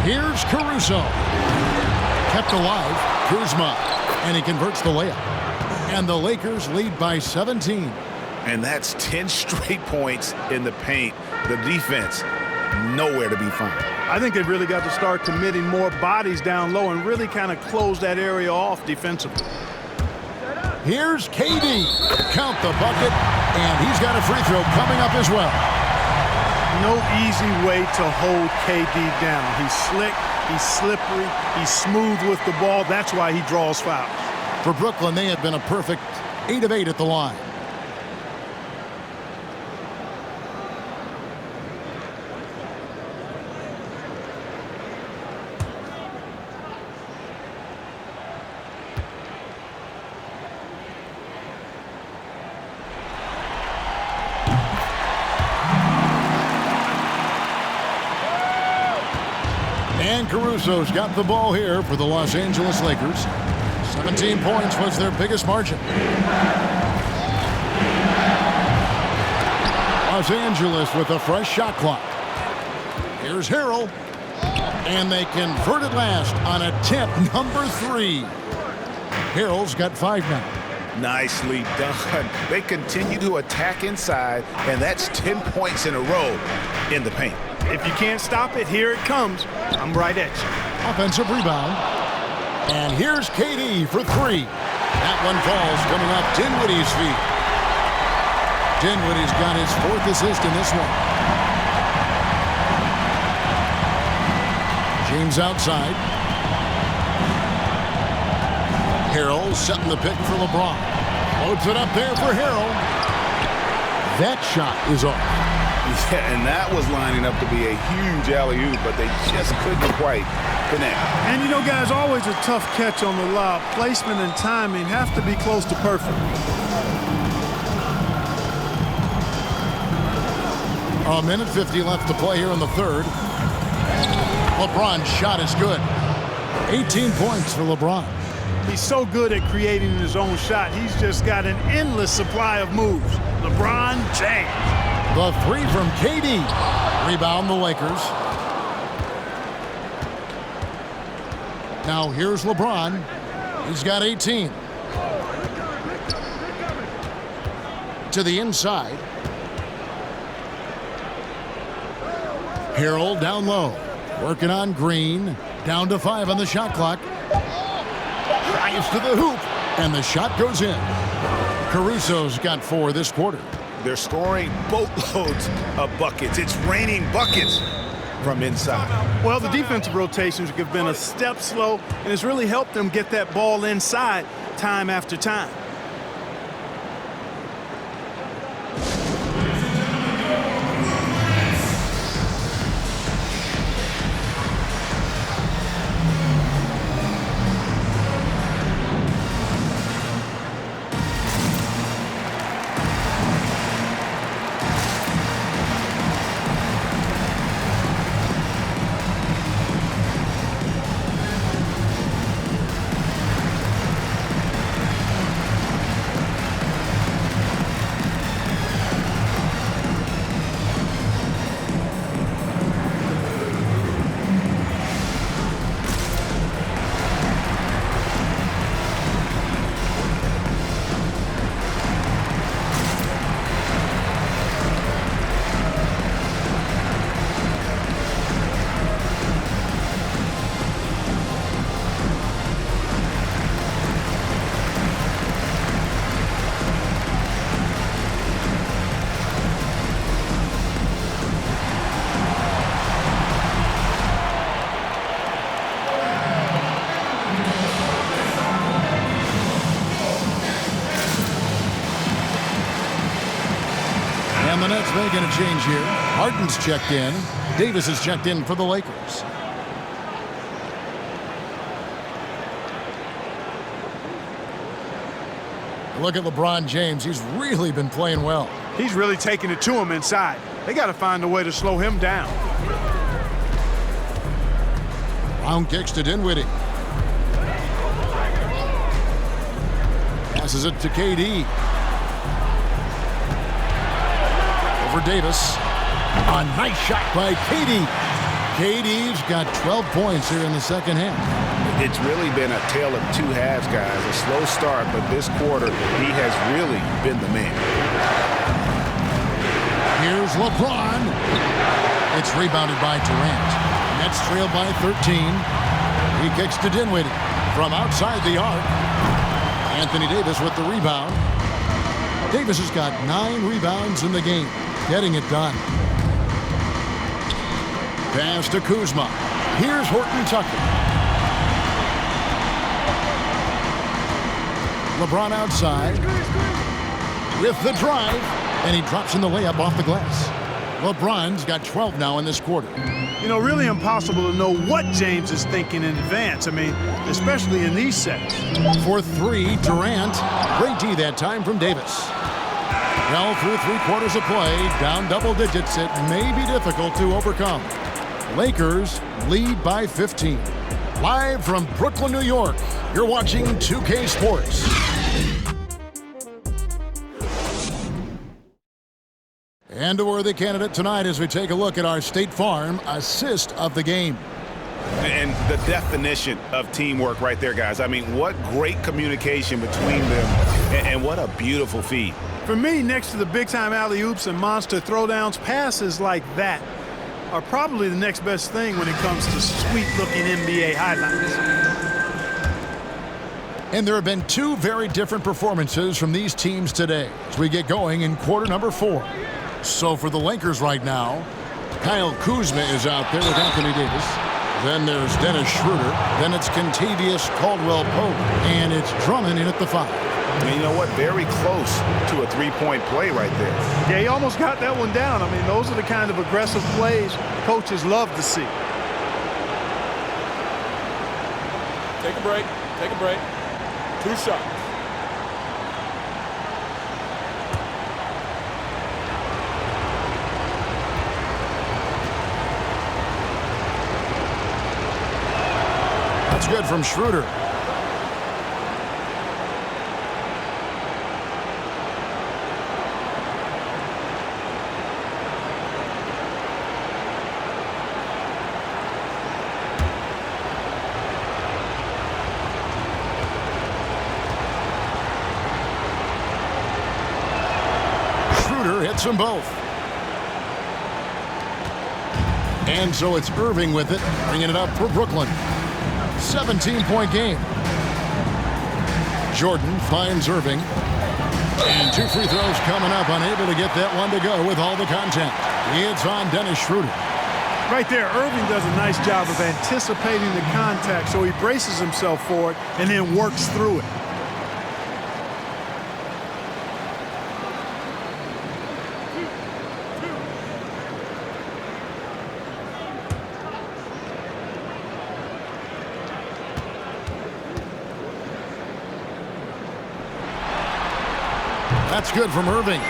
Here's Caruso. Kept alive, Kuzma, and he converts the layup. And the Lakers lead by 17. And that's 10 straight points in the paint. The defense, nowhere to be found. I think they've really got to start committing more bodies down low and really kind of close that area off defensively. Here's KD. Count the bucket, and he's got a free throw coming up as well. No easy way to hold KD down. He's slick, he's slippery, he's smooth with the ball. That's why he draws fouls. For Brooklyn, they have been a perfect 8 of 8 at the line. And Caruso's got the ball here for the Los Angeles Lakers. 17 points was their biggest margin. Los Angeles with a fresh shot clock. Here's Harrell. And they convert it last on attempt number 3. Harrell's got 5 now. Nicely done. They continue to attack inside, and that's 10 points in a row in the paint. If you can't stop it, here it comes. I'm right at you. Offensive rebound. And here's KD for 3. That one falls coming off Dinwiddie's feet. Dinwiddie's got his 4th assist in this one. James outside. Harrell setting the pick for LeBron. Loads it up there for Harrell. That shot is off. Yeah, and that was lining up to be a huge alley-oop, but they just couldn't quite connect. And you know, guys, always a tough catch on the lob. Placement and timing have to be close to perfect. A minute 50 left to play here in the third. LeBron's shot is good. 18 points for LeBron. He's so good at creating his own shot. He's just got an endless supply of moves. LeBron James. The 3 from KD. Rebound the Lakers. Now here's LeBron. He's got 18. To the inside. Harrell down low. Working on Green. Down to 5 on the shot clock. Drives to the hoop. And the shot goes in. Caruso's got 4 this quarter. They're scoring boatloads of buckets. It's raining buckets from inside. Well, the defensive rotations have been a step slow, and it's really helped them get that ball inside time after time. And the Nets making a change here. Harden's checked in. Davis is checked in for the Lakers. Look at LeBron James. He's really been playing well. He's really taking it to him inside. They got to find a way to slow him down. Round kicks to Dinwiddie. Passes it to KD. Over Davis. A nice shot by KD. KD's got 12 points here in the second half. It's really been a tale of 2 halves, guys. A slow start, but this quarter, he has really been the man. Here's LeBron. It's rebounded by Durant. Nets trail by 13. He kicks to Dinwiddie from outside the arc. Anthony Davis with the rebound. Davis has got 9 rebounds in the game, getting it done. Pass to Kuzma. Here's Horton Tucker. LeBron outside with the drive, and he drops in the layup off the glass. LeBron's got 12 now in this quarter. You know, really impossible to know what James is thinking in advance. I mean, especially in these sets. For 3, Durant. Great D that time from Davis. Well, through 3 quarters of play, down double digits, it may be difficult to overcome. Lakers lead by 15. Live from Brooklyn, New York, you're watching 2K Sports. And a worthy candidate tonight as we take a look at our State Farm assist of the game. And the definition of teamwork right there, guys. I mean, what great communication between them, and what a beautiful feed. For me, next to the big-time alley-oops and monster throwdowns, passes like that are probably the next best thing when it comes to sweet-looking NBA highlights. And there have been 2 very different performances from these teams today as we get going in quarter number 4. So for the Lakers right now, Kyle Kuzma is out there with Anthony Davis. Then there's Dennis Schroeder. Then it's Kentavious Caldwell-Pope. And it's Drummond in at the 5. And you know what? Very close to a 3-point play right there. Yeah, he almost got that one down. I mean, those are the kind of aggressive plays coaches love to see. Take a break. Take a break. 2 shots. That's good from Schroeder. Hits them both. And so it's Irving with it, bringing it up for Brooklyn. 17-point game. Jordan finds Irving. And 2 free throws coming up, unable to get that one to go with all the contact. It's on Dennis Schroeder. Right there, Irving does a nice job of anticipating the contact, so he braces himself for it and then works through it. That's good from Irving.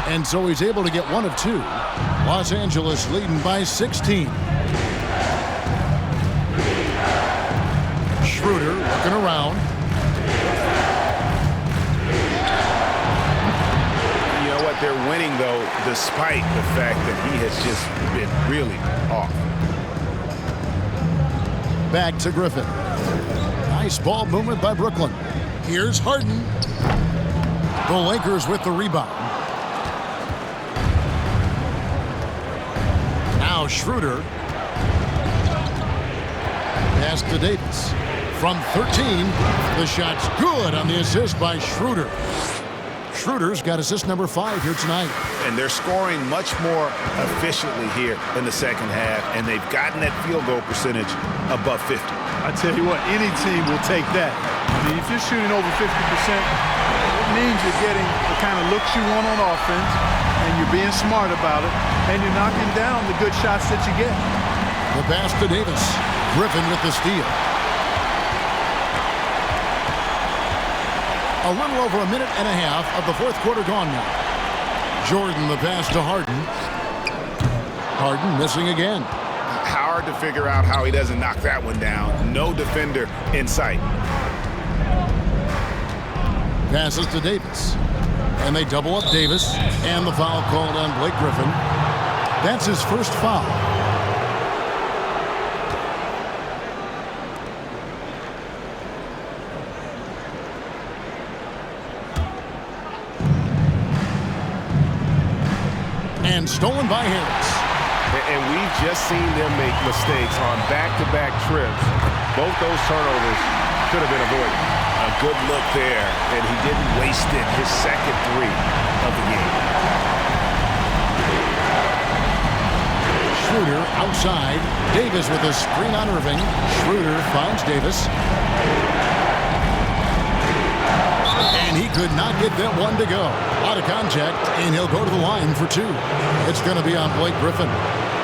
And so he's able to get 1 of 2. Los Angeles leading by 16. Schroeder looking around. You know what? They're winning, though, despite the fact that he has just been really off. Back to Griffin. Nice ball movement by Brooklyn. Here's Harden. The Lakers with the rebound. Now Schroeder. Pass to Davis. From 13, the shot's good on the assist by Schroeder. Schroeder's got assist number 5 here tonight. And they're scoring much more efficiently here in the second half, and they've gotten that field goal percentage above 50. I tell you what, any team will take that. I mean, if you're shooting over 50%, it means you're getting the kind of looks you want on offense, and you're being smart about it, and you're knocking down the good shots that you get. The pass to Davis. Griffin with the steal. A little over a minute and a half of the 4th quarter gone now. Jordan the pass to Harden. Harden missing again. Hard to figure out how he doesn't knock that one down. No defender in sight. Passes to Davis. And they double up Davis. And the foul called on Blake Griffin. That's his first foul. And stolen by Harris. And we've just seen them make mistakes on back-to-back trips. Both those turnovers could have been avoided. A good look there, and he didn't waste it. His second 3 of the game. Schroeder outside. Davis with a screen on Irving. Schroeder finds Davis. And he could not get that one to go. Out of contact, and he'll go to the line for 2. It's going to be on Blake Griffin.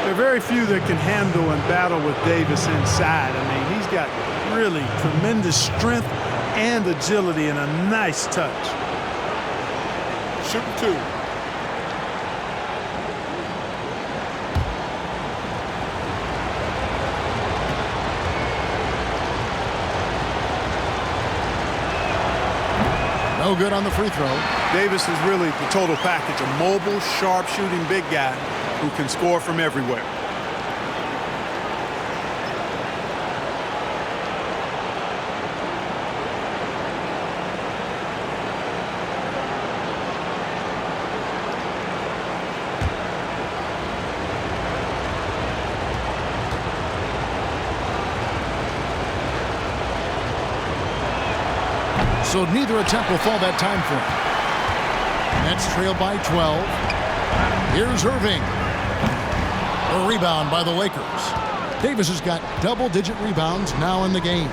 There are very few that can handle and battle with Davis inside. I mean, he's got really tremendous strength and agility and a nice touch. Shooting 2. No good on the free throw. Davis is really the total package, a mobile, sharp-shooting big guy who can score from everywhere. So neither attempt will fall that time for him. Nets trail by 12. Here's Irving. A rebound by the Lakers. Davis has got double-digit rebounds now in the game.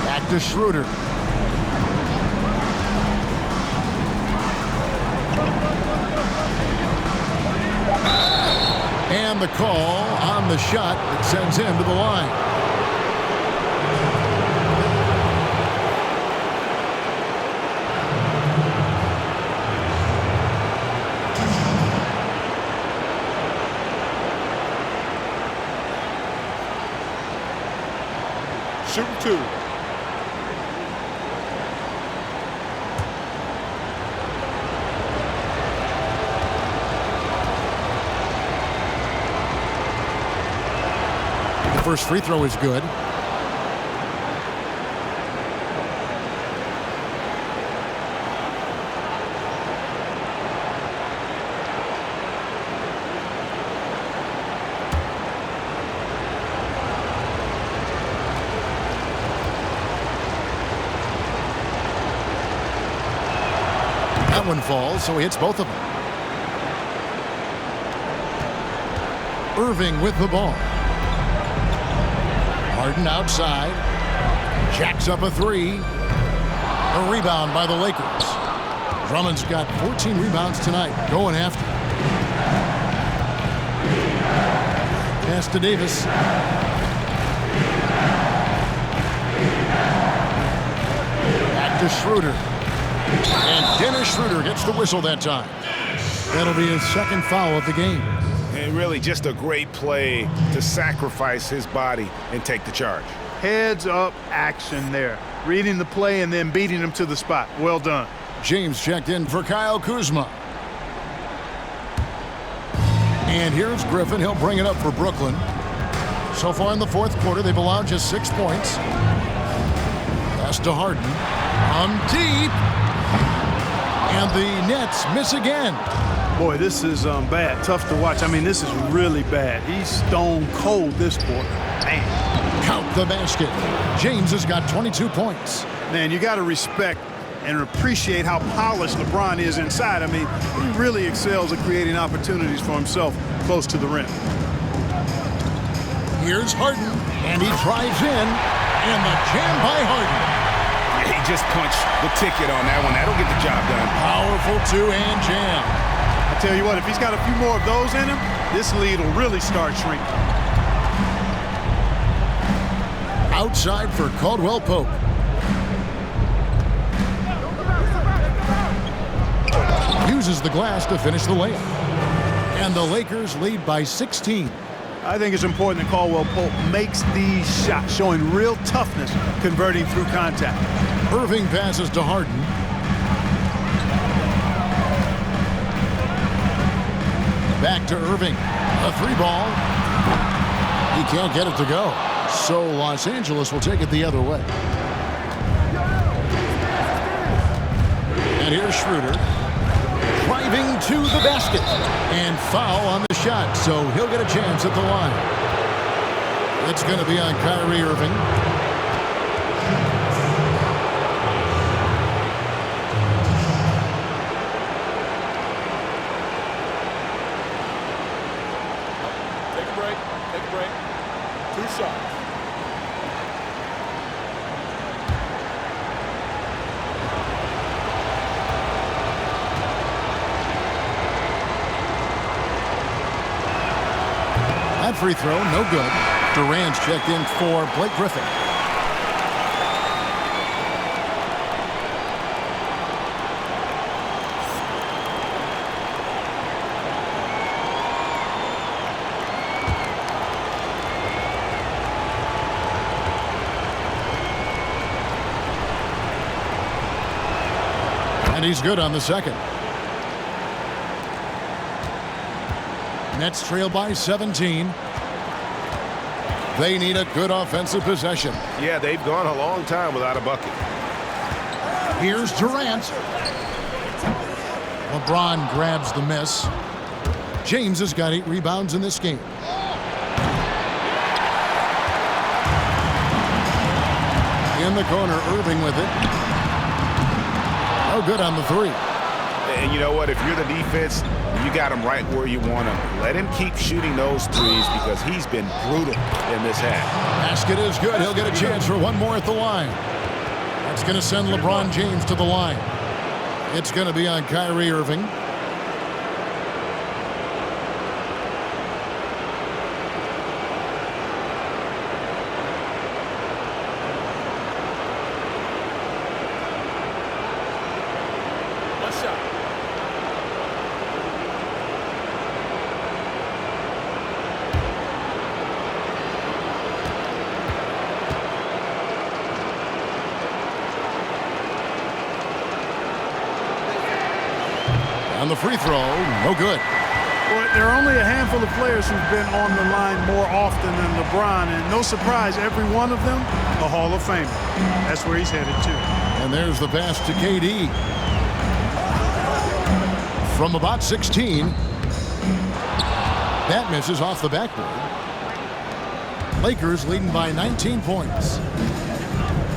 Back to Schroeder. And the call on the shot that sends him to the line. Shooting 2. First free throw is good. That one falls, so he hits both of them. Irving with the ball. Harden outside. Jacks up a 3. A rebound by the Lakers. Drummond's got 14 rebounds tonight. Going after. Pass to Davis. Back to Schroeder. And Dennis Schroeder gets the whistle that time. That'll be his second foul of the game. And really just a great play to sacrifice his body and take the charge. Heads-up action there. Reading the play and then beating him to the spot. Well done. James checked in for Kyle Kuzma. And here's Griffin. He'll bring it up for Brooklyn. So far in the fourth quarter, they've allowed just 6 points. Pass to Harden. Deep. And the Nets miss again. Boy, this is bad. Tough to watch. I mean, this is really bad. He's stone cold this quarter. Man. Count the basket. James has got 22 points. Man, you got to respect and appreciate how polished LeBron is inside. I mean, he really excels at creating opportunities for himself close to the rim. Here's Harden, and he drives in, and the jam by Harden. He just punched the ticket on that one. That'll get the job done. Powerful two-hand jam. I tell you what, if he's got a few more of those in him, this lead will really start shrinking. Outside for Caldwell Pope. Uses the glass to finish the layup. And the Lakers lead by 16. I think it's important that Caldwell Pope makes these shots, showing real toughness, converting through contact. Irving passes to Harden. Back to Irving. A 3-ball. He can't get it to go. So Los Angeles will take it the other way. And here's Schroeder. Driving to the basket. And foul on the shot, so he'll get a chance at the line. It's going to be on Kyrie Irving. Take a break. Take a break. 2 shots. That free throw, no good. Durant's checked in for Blake Griffin. And he's good on the second. Nets trail by 17. They need a good offensive possession. Yeah, they've gone a long time without a bucket. Here's Durant. LeBron grabs the miss. James has got 8 rebounds in this game. In the corner, Irving with it. No good on the 3. And you know what? If you're the defense, you got him right where you want him. Let him keep shooting those threes because he's been brutal in this half. Basket is good. He'll get a chance for one more at the line. That's going to send LeBron James to the line. It's going to be on Kyrie Irving. On the free throw, no good. Well, there are only a handful of players who've been on the line more often than LeBron, and no surprise, every one of them a Hall of Famer. That's where he's headed to. And there's the pass to KD. From about 16. That misses off the backboard. Lakers leading by 19 points.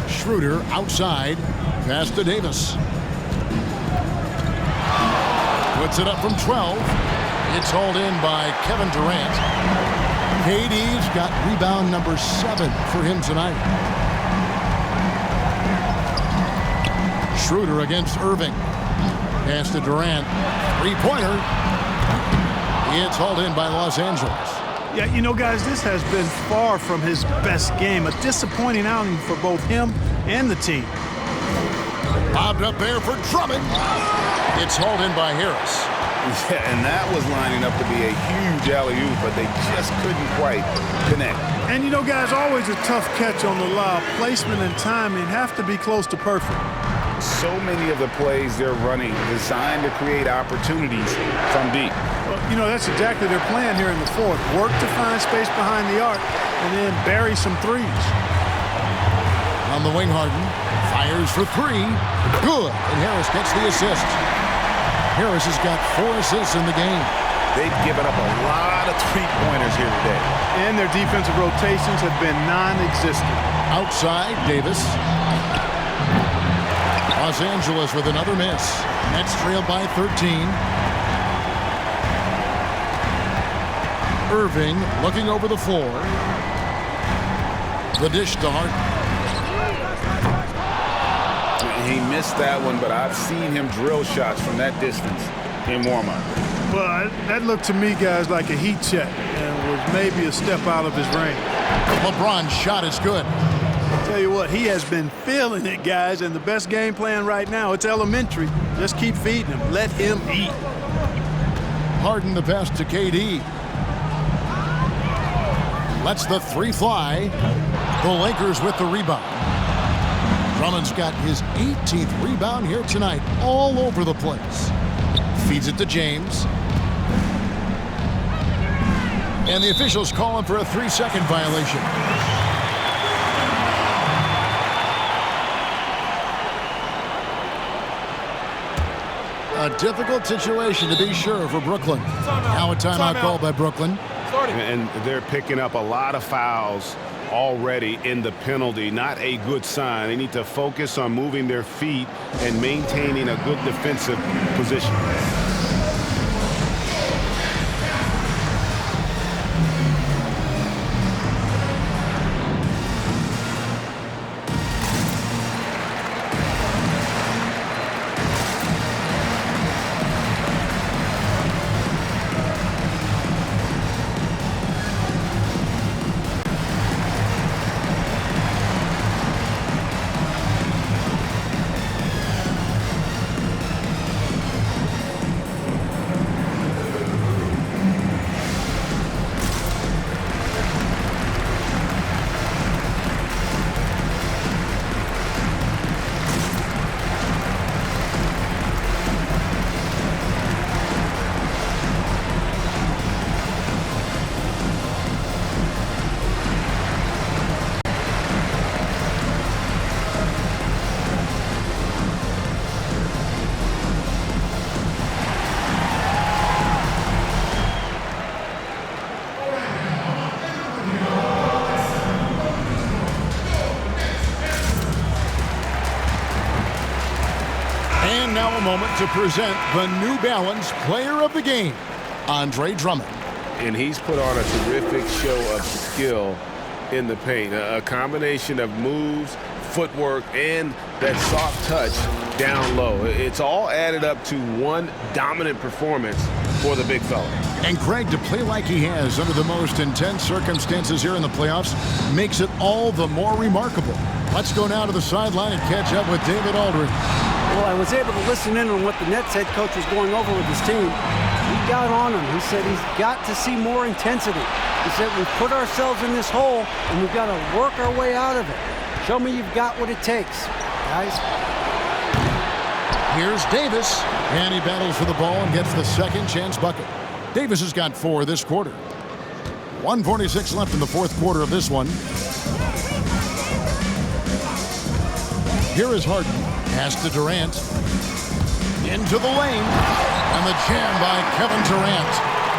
Schroeder outside. Pass to Davis. Puts it up from 12. It's hauled in by Kevin Durant. KD's got rebound number 7 for him tonight. Schroeder against Irving. Pass to Durant. 3-pointer. It's hauled in by Los Angeles. Yeah, you know, guys, this has been far from his best game. A disappointing outing for both him and the team. Bobbed up there for Drummond. It's hauled in by Harris. Yeah, and that was lining up to be a huge alley-oop, but they just couldn't quite connect. And, you know, guys, always a tough catch on the lob. Placement and timing have to be close to perfect. So many of the plays they're running designed to create opportunities from deep. Well, you know, that's exactly their plan here in the fourth. Work to find space behind the arc and then bury some threes. On the wing, Harden fires for 3. Good. And Harris gets the assist. Harris has got 4 assists in the game. They've given up a lot of three-pointers here today. And their defensive rotations have been non-existent. Outside, Davis. Los Angeles with another miss. Nets trail by 13. Irving looking over the floor. The dish to Harden. He missed that one, but I've seen him drill shots from that distance in warm-up. Well, that looked to me, guys, like a heat check and was maybe a step out of his range. LeBron's shot is good. Tell you what, he has been feeling it, guys, and the best game plan right now, it's elementary. Just keep feeding him. Let him eat. Harden the pass to KD. Lets the 3 fly. The Lakers with the rebound. Drummond's got his 18th rebound here tonight, all over the place. Feeds it to James. And the officials calling for a 3-second violation. A difficult situation to be sure for Brooklyn. Now a timeout called by Brooklyn. And they're picking up a lot of fouls already in the penalty. Not a good sign. They need to focus on moving their feet and maintaining a good defensive position. Now a moment to present the New Balance Player of the Game, Andre Drummond. And he's put on a terrific show of skill in the paint. A combination of moves, footwork, and that soft touch down low. It's all added up to one dominant performance for the big fella. And Greg, to play like he has under the most intense circumstances here in the playoffs makes it all the more remarkable. Let's go now to the sideline and catch up with David Aldridge. Well, I was able to listen in on what the Nets head coach was going over with his team. He got on him. He said he's got to see more intensity. He said we've put ourselves in this hole and we've got to work our way out of it. Show me you've got what it takes, guys. Here's Davis, and he battles for the ball and gets the second chance bucket. Davis has got 4 this quarter. 1:46 left in the fourth quarter of this one. Here is Harden. Pass to Durant. Into the lane. And the jam by Kevin Durant.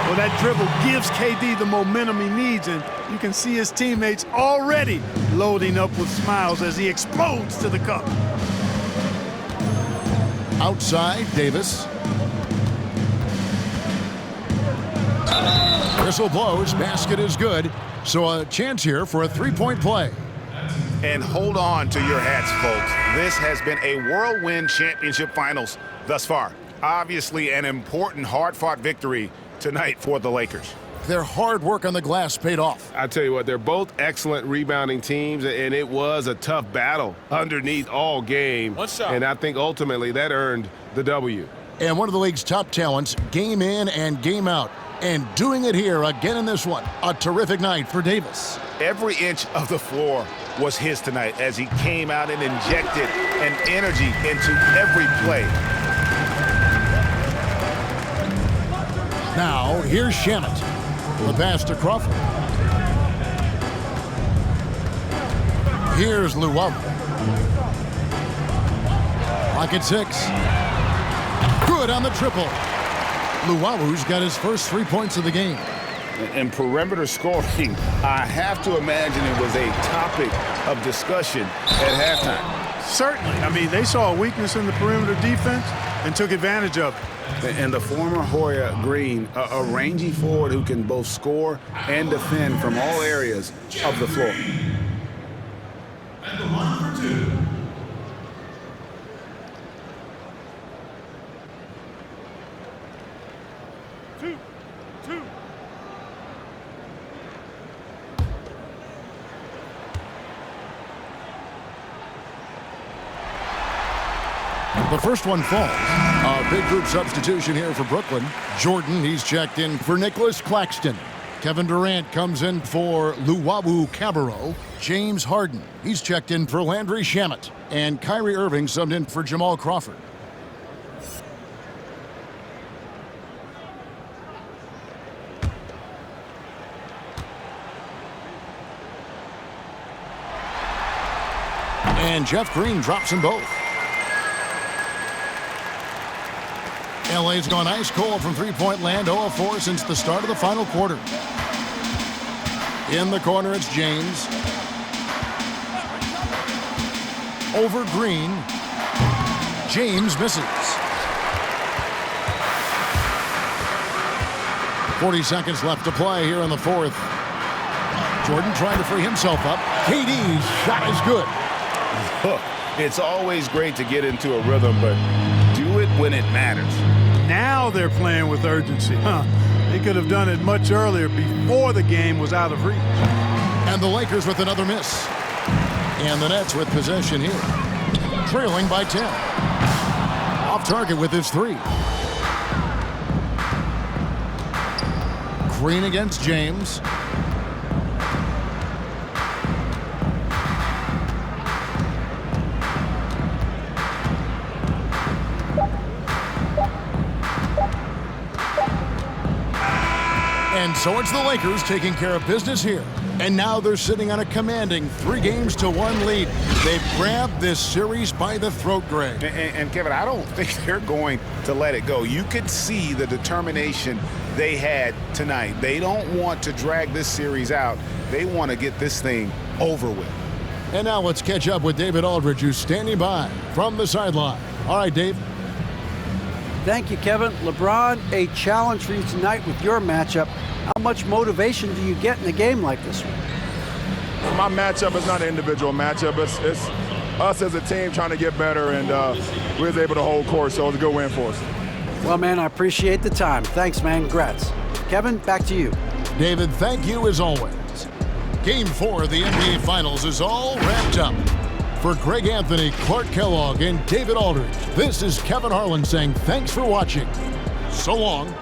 Well, that dribble gives KD the momentum he needs, and you can see his teammates already loading up with smiles as he explodes to the cup. Outside, Davis. Whistle blows. Basket is good. So a chance here for a three-point play. And hold on to your hats, folks. This has been a whirlwind championship finals thus far. Obviously an important, hard-fought victory tonight for the Lakers. Their hard work on the glass paid off. I tell you what, they're both excellent rebounding teams, and it was a tough battle underneath all game. And I think ultimately that earned the W. And one of the league's top talents, game in and game out. And doing it here again in this one. A terrific night for Davis. Every inch of the floor was his tonight as he came out and injected an energy into every play. Now, here's Shamet. The pass to Crawford. Here's Luwawu. Clock at 6. Good on the triple. Luwawu's got his first 3 points of the game. And perimeter scoring, I have to imagine it was a topic of discussion at halftime. Certainly. I mean, they saw a weakness in the perimeter defense and took advantage of it. And the former Hoya Green, a rangy forward who can both score and defend from all areas of the floor. At the line for 2. The first one falls. A big group substitution here for Brooklyn. Jordan, he's checked in for Nicholas Claxton. Kevin Durant comes in for Luwawu-Cabarrot. James Harden, he's checked in for Landry Shamet. And Kyrie Irving subbed in for Jamal Crawford. And Jeff Green drops them both. UCLA's gone ice cold from three-point land, 0 of 4 since the start of the final quarter. In the corner, it's James. Over Green. James misses. 40 seconds left to play here in the fourth. Jordan trying to free himself up. KD's shot is good. It's always great to get into a rhythm, but do it when it matters. Now they're playing with urgency. They could have done it much earlier before the game was out of reach. And the Lakers with another miss. And the Nets with possession here. Trailing by 10. Off target with his three. Green against James. And so it's the Lakers taking care of business here. And now they're sitting on a commanding 3-1 lead. They've grabbed this series by the throat, Greg. And Kevin, I don't think they're going to let it go. You could see the determination they had tonight. They don't want to drag this series out. They want to get this thing over with. And now let's catch up with David Aldridge, who's standing by from the sideline. All right, Dave. Thank you, Kevin. LeBron, a challenge for you tonight with your matchup. How much motivation do you get in a game like this one? My matchup is not an individual matchup. It's us as a team trying to get better, and we was able to hold court, so it was a good win for us. Well, man, I appreciate the time. Thanks, man. Congrats. Kevin, back to you. David, thank you as always. Game 4 of the NBA Finals is all wrapped up. For Greg Anthony, Clark Kellogg, and David Aldridge, this is Kevin Harlan saying thanks for watching. So long.